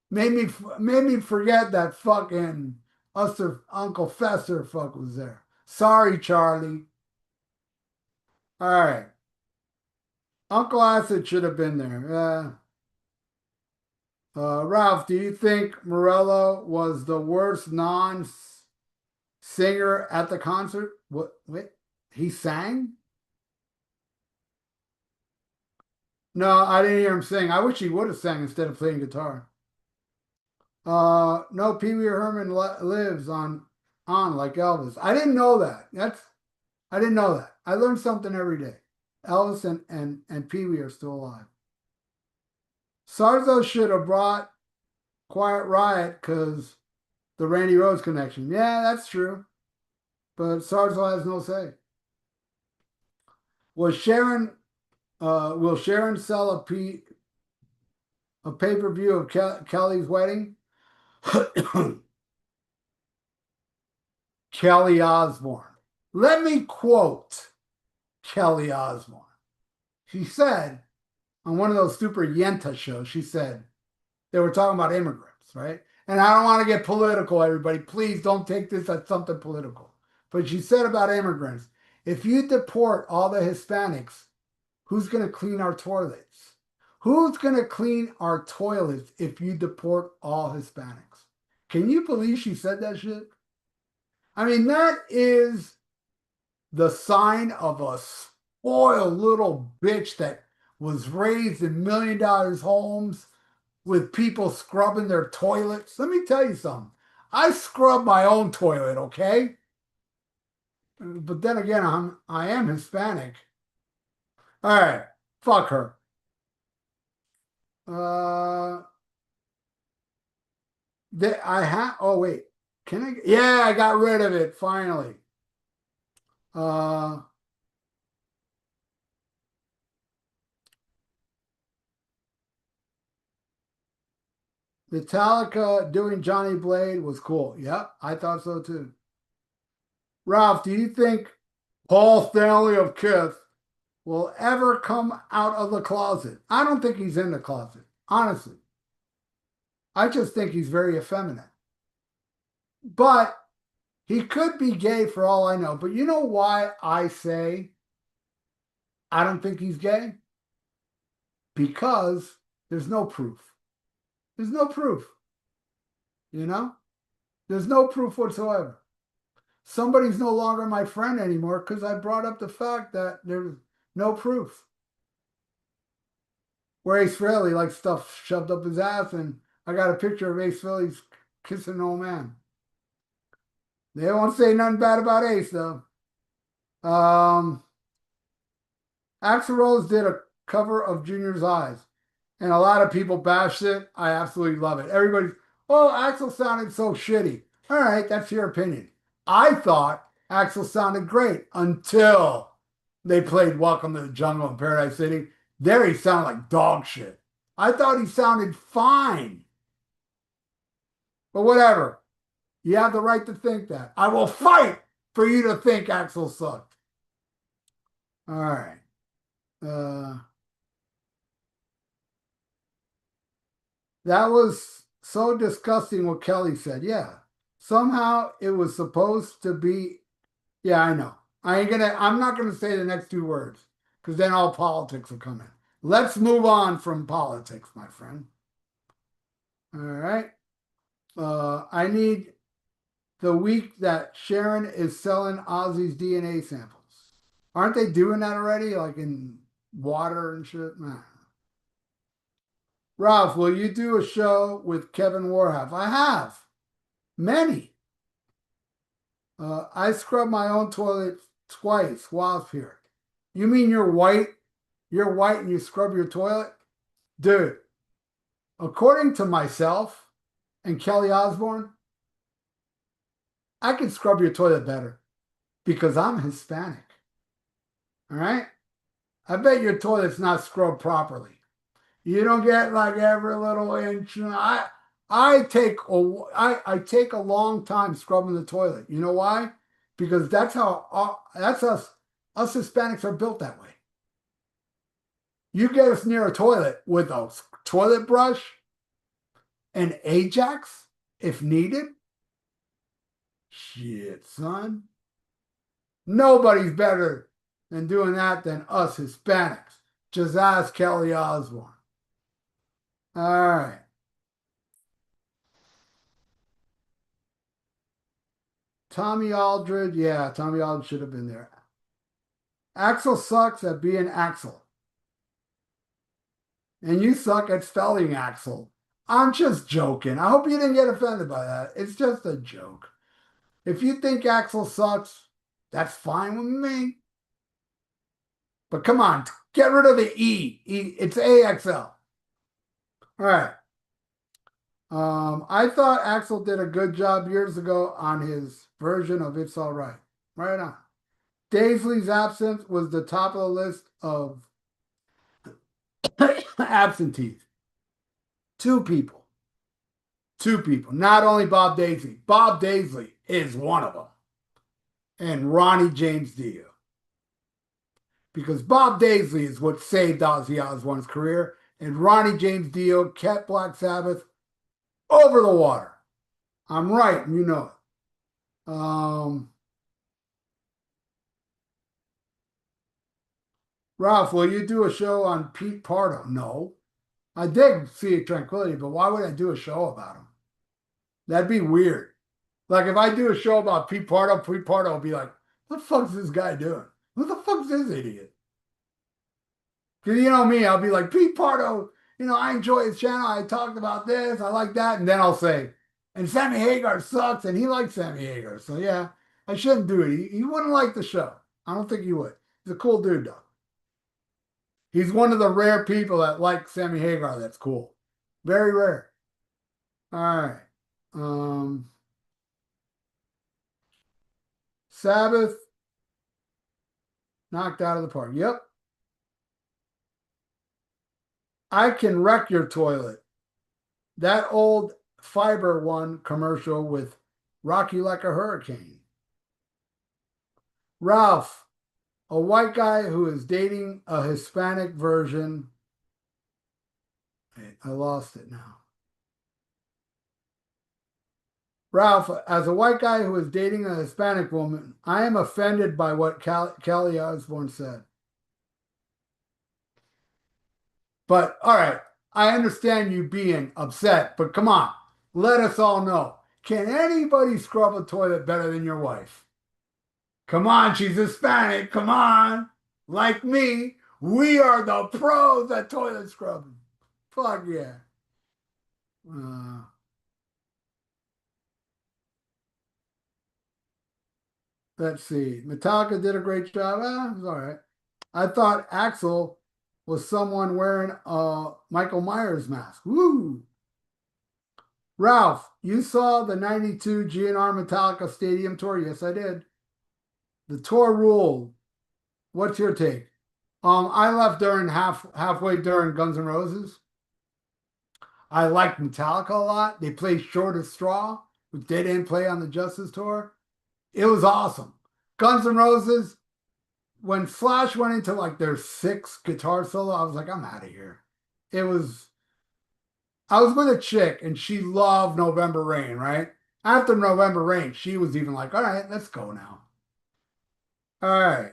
made me forget that fucking Uncle Fester fuck was there. Sorry, Charlie. All right. Uncle Acid should have been there. Ralph, do you think Morello was the worst non-singer at the concert? What? Wait, he sang? No, I didn't hear him sing. I wish he would have sang instead of playing guitar. No, Pee Wee Herman lives on like Elvis. I didn't know that. I didn't know that. I learned something every day. Elvis and Pee Wee are still alive. Sarzo should have brought Quiet Riot because the Randy Rhoads connection. Yeah, that's true. But Sarzo has no say. Will Sharon sell a pay-per-view of Kelly's wedding? Kelly Osbourne. Let me quote Kelly Osbourne. She said on one of those Super Yenta shows, she said, they were talking about immigrants, right? And I don't want to get political, everybody. Please don't take this as something political. But she said about immigrants, if you deport all the Hispanics, who's going to clean our toilets? Who's going to clean our toilets if you deport all Hispanics? Can you believe she said that shit? I mean, that is the sign of a spoiled little bitch that was raised in $1 million homes with people scrubbing their toilets. Let me tell you something. I scrub my own toilet, okay? But then again, I am Hispanic. All right, fuck her. I have. Oh wait, can I? Yeah, I got rid of it finally. Metallica doing Johnny Blade was cool. Yep, I thought so too. Ralph, do you think Paul Stanley of Kiss will ever come out of the closet? I don't think he's in the closet, honestly. I just think he's very effeminate. But he could be gay for all I know. But you know why I say I don't think he's gay? Because there's no proof. There's no proof. You know? There's no proof whatsoever. Somebody's no longer my friend anymore because I brought up the fact that there's no proof. Where Ace Frehley like stuff shoved up his ass, and I got a picture of Ace Frehley's kissing an old man. They won't say nothing bad about Ace though. Axl Rose did a cover of Junior's Eyes, and a lot of people bashed it. I absolutely love it. Everybody's, oh, Axl sounded so shitty. All right, that's your opinion. I thought Axl sounded great until they played Welcome to the Jungle in Paradise City. There he sounded like dog shit. I thought he sounded fine. But whatever. You have the right to think that. I will fight for you to think Axl sucked. All right. That was so disgusting what Kelly said. Yeah. Somehow it was supposed to be. Yeah, I know. I'm not gonna say the next two words because then all politics will come in. Let's move on from politics, my friend. All right. I need the week that Sharon is selling Ozzy's DNA samples. Aren't they doing that already? Like in water and shit? Nah. Ralph, will you do a show with Kevin Warhalf? I have. Many. I scrub my own toilet twice, wasp here. You mean you're white? You're white and you scrub your toilet? Dude, according to myself and Kelly Osbourne, I can scrub your toilet better because I'm Hispanic. All right? I bet your toilet's not scrubbed properly. You don't get like every little inch. I take a long time scrubbing the toilet. You know why? Because that's how that's us. Us Hispanics are built that way. You get us near a toilet with a toilet brush and Ajax if needed. Shit, son. Nobody's better than doing that than us Hispanics. Just ask Kelly Osbourne. All right. Tommy Aldridge, yeah, Tommy Aldridge should have been there. Axel sucks at being Axel. And you suck at spelling Axel. I'm just joking. I hope you didn't get offended by that. It's just a joke. If you think Axel sucks, that's fine with me. But come on, get rid of the E. It's AXL. All right. I thought Axel did a good job years ago on his version of It's All Right. Right on. Daisley's absence was the top of the list of absentees. Two people. Two people. Not only Bob Daisley. Bob Daisley is one of them. And Ronnie James Dio. Because Bob Daisley is what saved Ozzy Osbourne's career, and Ronnie James Dio kept Black Sabbath over the water. I'm right, and you know it. Ralph, will you do a show on Pete Pardo? No. I dig Sea of Tranquility, but why would I do a show about him? That'd be weird. Like if I do a show about Pete Pardo will be like, what the fuck's this guy doing? What the fuck's this idiot? Because you know me, I'll be like, Pete Pardo, I enjoy his channel. I talked about this. I like that. And then I'll say, and Sammy Hagar sucks. And he likes Sammy Hagar. So yeah, I shouldn't do it. He wouldn't like the show. I don't think he would. He's a cool dude, though. He's one of the rare people that like Sammy Hagar. That's cool. Very rare. All right. Sabbath knocked out of the park. Yep. I can wreck your toilet. That old Fiber One commercial with Rocky Like a Hurricane. Ralph, a white guy who is dating a Hispanic version. Wait, I lost it now. Ralph, as a white guy who is dating a Hispanic woman, I am offended by what Kelly Osbourne said. But all right, I understand you being upset, but come on, let us all know. Can anybody scrub a toilet better than your wife? Come on, she's Hispanic. Come on. Like me, we are the pros at toilet scrubbing. Fuck yeah. Uh, let's see. Metallica did a great job. It was all right. I thought Axel was someone wearing a Michael Myers mask. Woo! Ralph, you saw the 92 GNR Metallica Stadium tour? Yes, I did. The tour ruled. What's your take? I left during halfway during Guns N' Roses. I liked Metallica a lot. They played Short as Straw, which they didn't play on the Justice tour. It was awesome. Guns N' Roses, when Slash went into like their sixth guitar solo, I was like, I'm out of here. I was with a chick and she loved November Rain, right? After November Rain, she was even like, all right, let's go now. All right.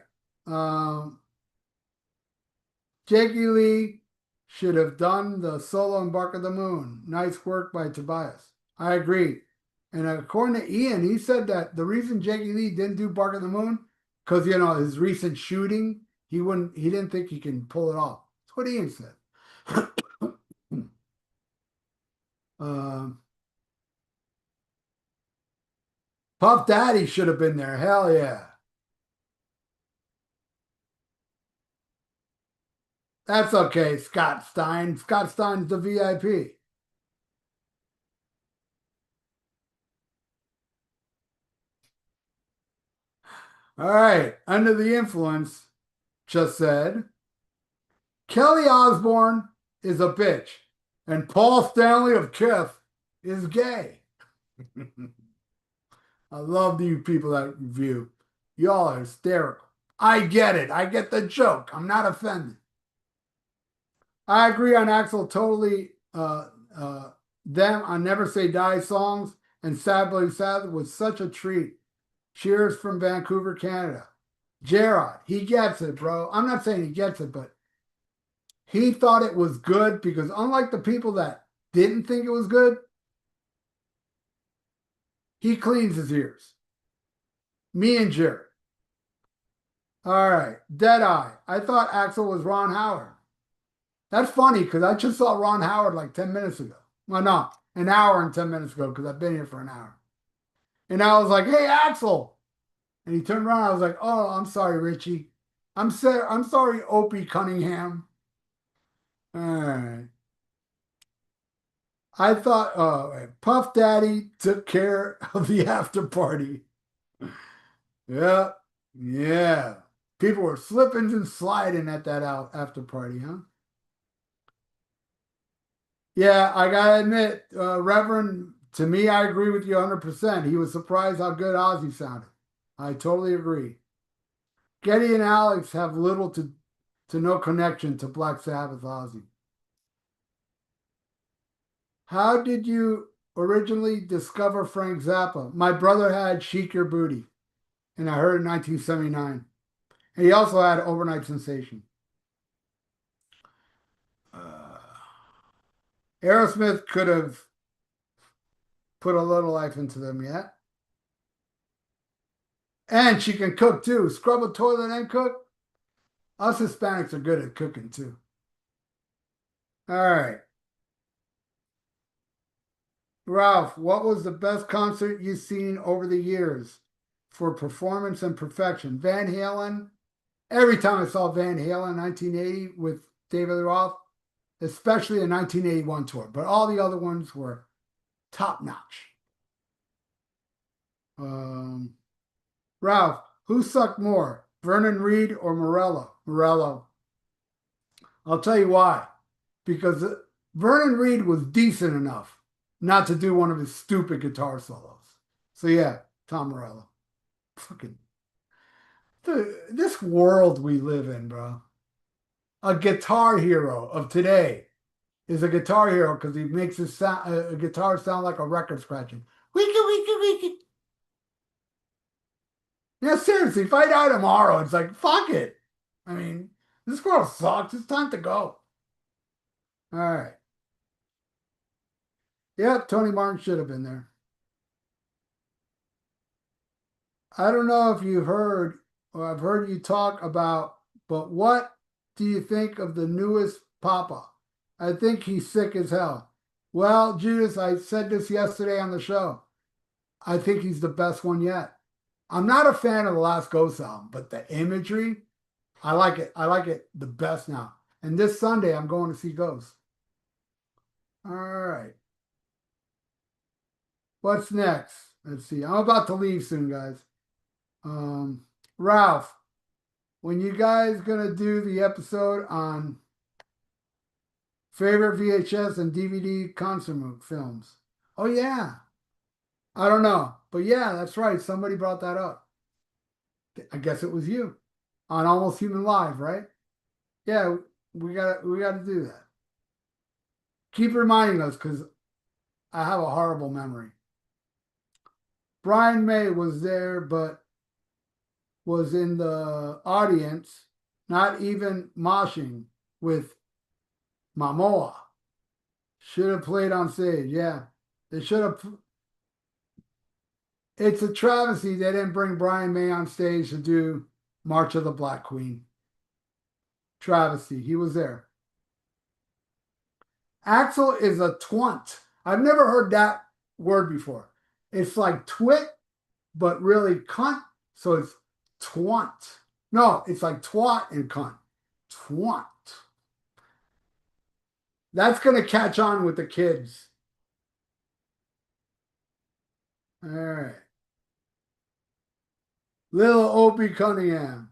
Jakey Lee should have done the solo in Bark of the Moon. Nice work by Tobias. I agree. And according to Ian, he said that the reason Jakey Lee didn't do Bark of the Moon, because his recent shooting, he didn't think he can pull it off. That's what Ian said. Puff Daddy should have been there. Hell yeah. That's okay, Scott Stein. Scott Stein's the VIP. All right. Under the influence, just said, Kelly Osbourne is a bitch, and Paul Stanley of Kiss is gay. I love you people that review. Y'all are hysterical. I get it. I get the joke. I'm not offended. I agree on Axel totally. Them on Never Say Die songs and Sadly Sad was such a treat. Cheers from Vancouver, Canada. Gerard, he gets it, bro. I'm not saying he gets it, but he thought it was good because unlike the people that didn't think it was good, he cleans his ears. Me and Jared. All right. Deadeye. I thought Axel was Ron Howard. That's funny because I just saw Ron Howard like 10 minutes ago. Well, no, an hour and 10 minutes ago because I've been here for an hour. And I was like, hey, Axel. And he turned around. I was like, oh, I'm sorry, Richie. I'm sorry, Opie Cunningham. All right. I thought Puff Daddy took care of the after party. Yeah, yeah. People were slipping and sliding at that after party, huh? Yeah, I gotta admit, Reverend, to me, I agree with you 100%. He was surprised how good Ozzy sounded. I totally agree. Getty and Alex have little to no connection to Black Sabbath Ozzy. How did you originally discover Frank Zappa? My brother had Chic Your Booty, and I heard in 1979. And he also had Overnight Sensation. Uh, Aerosmith could have put a little life into them yet. And she can cook too. Scrub a toilet and cook. Us Hispanics are good at cooking too. All right. Ralph, what was the best concert you've seen over the years for performance and perfection? Van Halen. Every time I saw Van Halen 1980 with David Roth, especially the 1981 tour, but all the other ones were top notch. Um, Ralph, who sucked more, Vernon Reid or Morello? Morello. I'll tell you why. Because Vernon Reid was decent enough not to do one of his stupid guitar solos. So yeah, Tom Morello. Fucking this world we live in, bro. A guitar hero of today is a guitar hero because he makes his sound, a guitar sound like a record scratching. Weaky, weaky, weaky. Yeah, seriously, if I die tomorrow, it's like, fuck it. I mean, this world sucks. It's time to go. All right. Yeah, Tony Martin should have been there. I don't know if you heard or I've heard you talk about, but what do you think of the newest Papa? I think he's sick as hell. Well, Judas, I said this yesterday on the show. I think he's the best one yet. I'm not a fan of the last Ghost album, but the imagery, I like it. I like it the best now. And this Sunday, I'm going to see Ghost. All right. What's next? Let's see. I'm about to leave soon, guys. Um, Ralph, when you guys gonna do the episode on favorite VHS and DVD concert films? Oh yeah. I don't know, but yeah, that's right. Somebody brought that up. I guess it was you on Almost Human Live, right? Yeah, we got to do that. Keep reminding us because I have a horrible memory. Brian May was there, but was in the audience, not even moshing with Mamoa. Should have played on stage. Yeah, they should have. It's a travesty they didn't bring Brian May on stage to do March of the Black Queen. Travesty. He was there. Axel is a twant. I've never heard that word before. It's like twit, but really cunt. So it's twant. No, it's like twat and cunt. Twant. That's gonna catch on with the kids. All right. Little Opie Cunningham.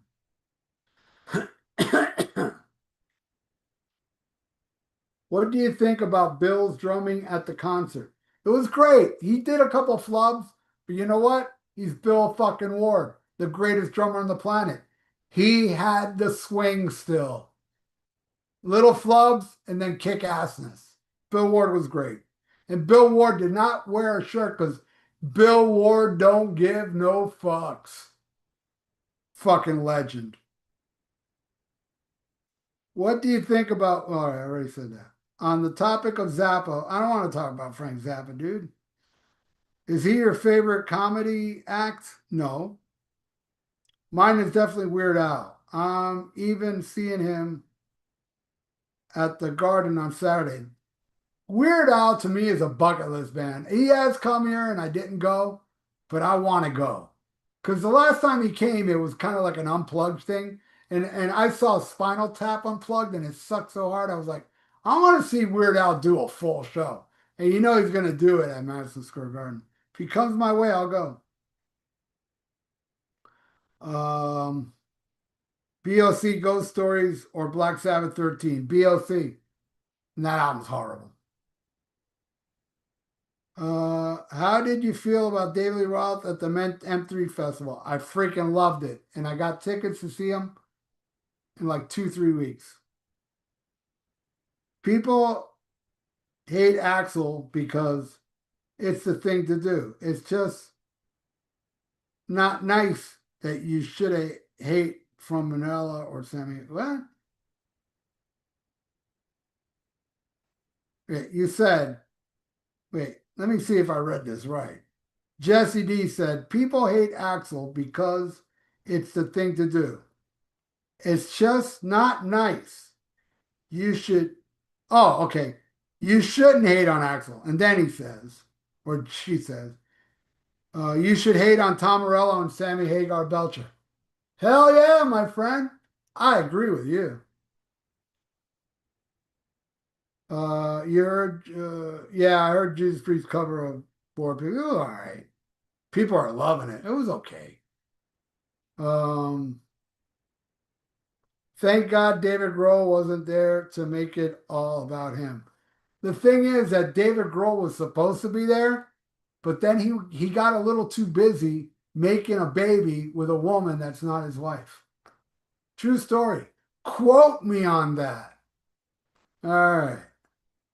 What do you think about Bill's drumming at the concert? It was great. He did a couple flubs, but you know what? He's Bill fucking Ward, the greatest drummer on the planet. He had the swing still. Little flubs and then kick assness. Bill Ward was great. And Bill Ward did not wear a shirt because Bill Ward don't give no fucks. Fucking legend. What do you think about? Oh, I already said that. On the topic of Zappa, I don't want to talk about Frank Zappa, dude. Is he your favorite comedy act? No. Mine is definitely Weird Al. Even seeing him at the Garden on Saturday. Weird Al to me is a bucket list band. He has come here and I didn't go, but I want to go. Because the last time he came, it was kind of like an unplugged thing. And I saw Spinal Tap unplugged and it sucked so hard. I was like, I want to see Weird Al do a full show. And you know he's going to do it at Madison Square Garden. If he comes my way, I'll go. Um, BOC Ghost Stories or Black Sabbath 13. BOC. And that album's horrible. How did you feel about David Lee Roth at the M3 Festival? I freaking loved it. And I got tickets to see him in like 2, 3 weeks. People hate Axel because it's the thing to do. It's just not nice that you should hate from Manila or Sammy. What? Wait, you said, wait, let me see if I read this right. Jesse D said, people hate Axel because it's the thing to do. It's just not nice. You should, oh, okay. You shouldn't hate on Axel. And then he says, or she says, you should hate on Tom Morello and Sammy Hagar Belcher. Hell yeah, my friend. I agree with you. You heard, yeah, I heard Jesus Priest cover of Four People. It was all right. People are loving it. It was okay. Um, thank God David Grohl wasn't there to make it all about him. The thing is that David Grohl was supposed to be there, but then he got a little too busy making a baby with a woman that's not his wife. True story. Quote me on that. All right.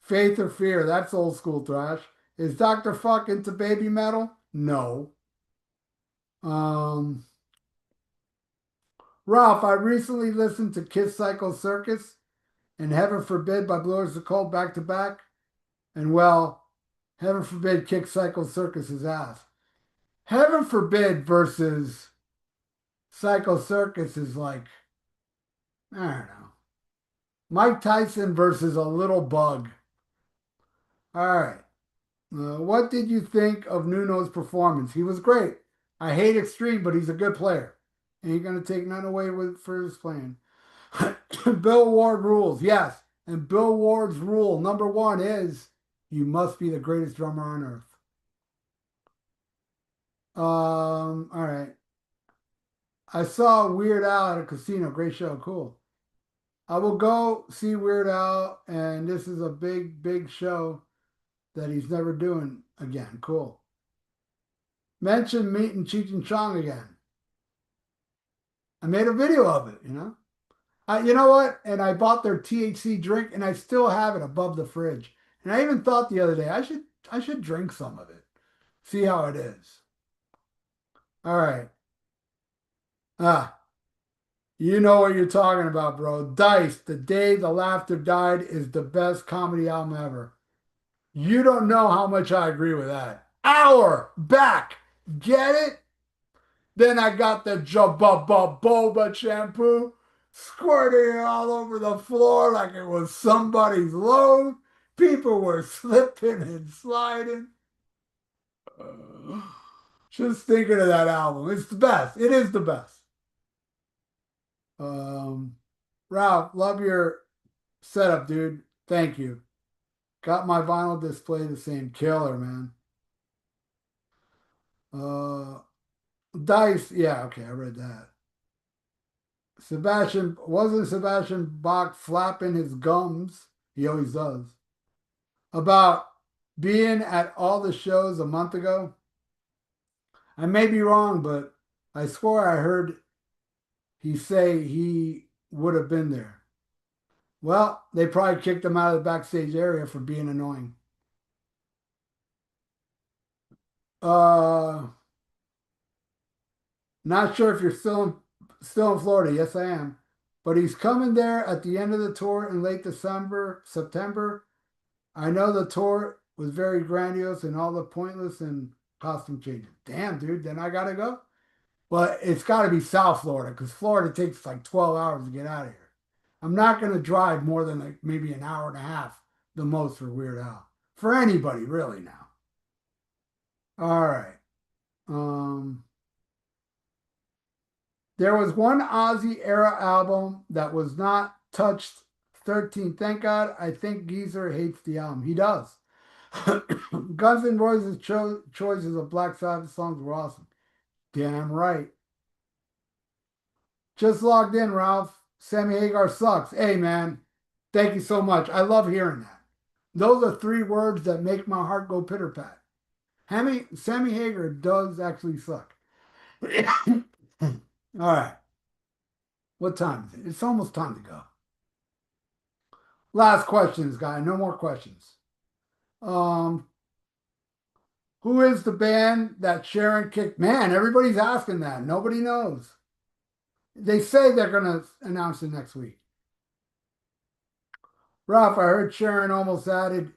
Faith or Fear, that's old school thrash. Is Dr. Fuck into baby metal? No. Um, Ralph, I recently listened to Kiss Psycho Circus and Heaven Forbid by Blue Oyster Cult back to back. And well, Heaven Forbid kicked Psycho Circus's ass. Heaven Forbid versus Psycho Circus is like, I don't know. Mike Tyson versus a little bug. All right. What did you think of Nuno's performance? He was great. I hate Extreme, but he's a good player. Ain't gonna take none away with for his playing. Bill Ward rules, yes. And Bill Ward's rule number one is you must be the greatest drummer on earth. All right. I saw Weird Al at a casino. Great show. Cool. I will go see Weird Al, and this is a big, big show that he's never doing again. Cool. Mention meeting Cheech and Chong again. I made a video of it, you know. You know what? And I bought their THC drink, and I still have it above the fridge. And I even thought the other day I should drink some of it, see how it is. All right. Ah, you know what you're talking about, bro. Dice, The Day the Laughter Died is the best comedy album ever. You don't know how much I agree with that. Hour back. Get it? Then I got the boba shampoo squirting all over the floor like it was somebody's load. People were slipping and sliding. Uh, just thinking of that album. It's the best. It is the best. Um, Ralph, love your setup, dude. Thank you. Got my vinyl display the same. Killer, man. Uh, Dice. Yeah, okay, I read that. Wasn't Sebastian Bach flapping his gums? He always does. About being at all the shows a month ago. I may be wrong, but I swore I heard he say he would have been there. Well, they probably kicked him out of the backstage area for being annoying. Uh, Not sure if you're still in Florida. Yes, I am. But he's coming there at the end of the tour in late December, September. I know the tour was very grandiose and all the pointless and costume changes. Damn, dude, then I gotta go. But it's got to be South Florida because Florida takes like 12 hours to get out of here. I'm not going to drive more than like maybe an hour and a half, the most for Weird Al. For anybody, really now. All right. Um, there was one Ozzy era album that was not touched. 13. Thank God. I think Geezer hates the album. He does. Guns N' Roses' choices of Black Sabbath songs were awesome. Damn right. Just logged in, Ralph. Sammy Hagar sucks. Hey, man. Thank you so much. I love hearing that. Those are three words that make my heart go pitter pat. Sammy Hagar does actually suck. All right. What time is it? It's almost time to go. Last questions, guy. No more questions. Um, who is the band that Sharon kicked? Man, everybody's asking that. Nobody knows. They say they're going to announce it next week. Ralph, I heard Sharon almost added,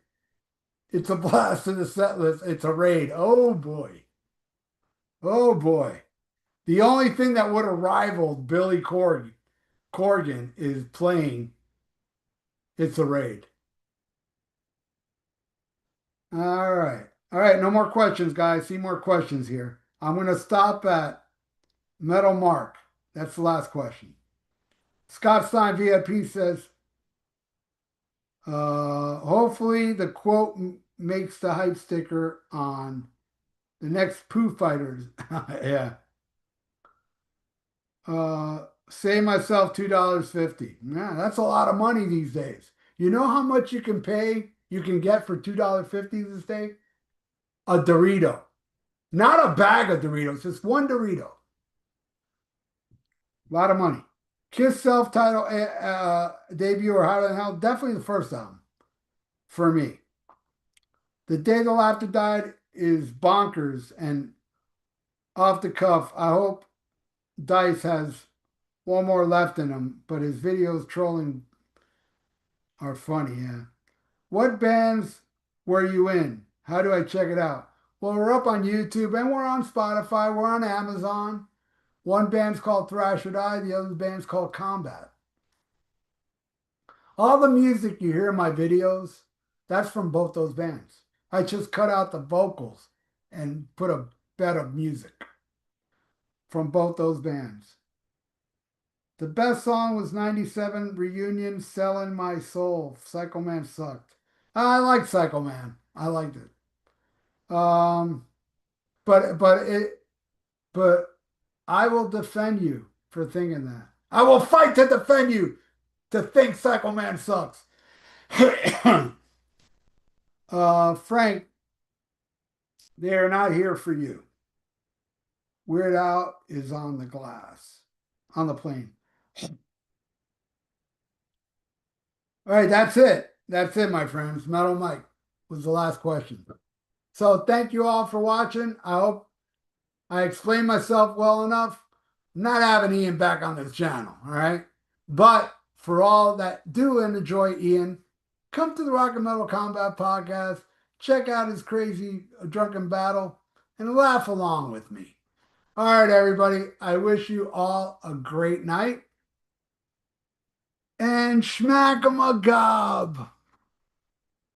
it's a blast to the set list. It's a raid. Oh boy. Oh boy. The only thing that would have rivaled Billy Corgan is playing It's a Raid. All right. All right. No more questions, guys. See more questions here. I'm going to stop at Metal Mark. That's the last question. Scott Stein VIP says, hopefully the quote makes the hype sticker on the next Pooh Fighters. Yeah. Save myself $2.50. Man, that's a lot of money these days. You know how much you can get for $2.50 this day? A Dorito. Not a bag of Doritos, just one Dorito. A lot of money. Kiss self-titled debut or Hotter Than Hell, definitely the first album for me. The Day the Laughter Died is bonkers and off the cuff. I hope Dice has one more left in him, but his videos trolling are funny, yeah. What bands were you in? How do I check it out? Well, we're up on YouTube and we're on Spotify. We're on Amazon. One band's called Thrash or Die. The other band's called Combat. All the music you hear in my videos, that's from both those bands. I just cut out the vocals and put a bed of music from both those bands. The best song was 97 Reunion, Selling My Soul. Psycho Man sucked. I liked Psycho Man. I liked it. But but I will defend you for thinking that. I will fight to defend you to think Psycho Man sucks. Frank, they are not here for you. Weird Al is on the glass, on the plane. All right, that's it. That's it, my friends. Metal Mike was the last question. So thank you all for watching. I hope I explained myself well enough. I'm not having Ian back on this channel, all right? But for all that do enjoy Ian, come to the Rock and Metal Combat Podcast, check out his crazy drunken battle, and laugh along with me. All right, everybody. I wish you all a great night. And schmack 'em a gob.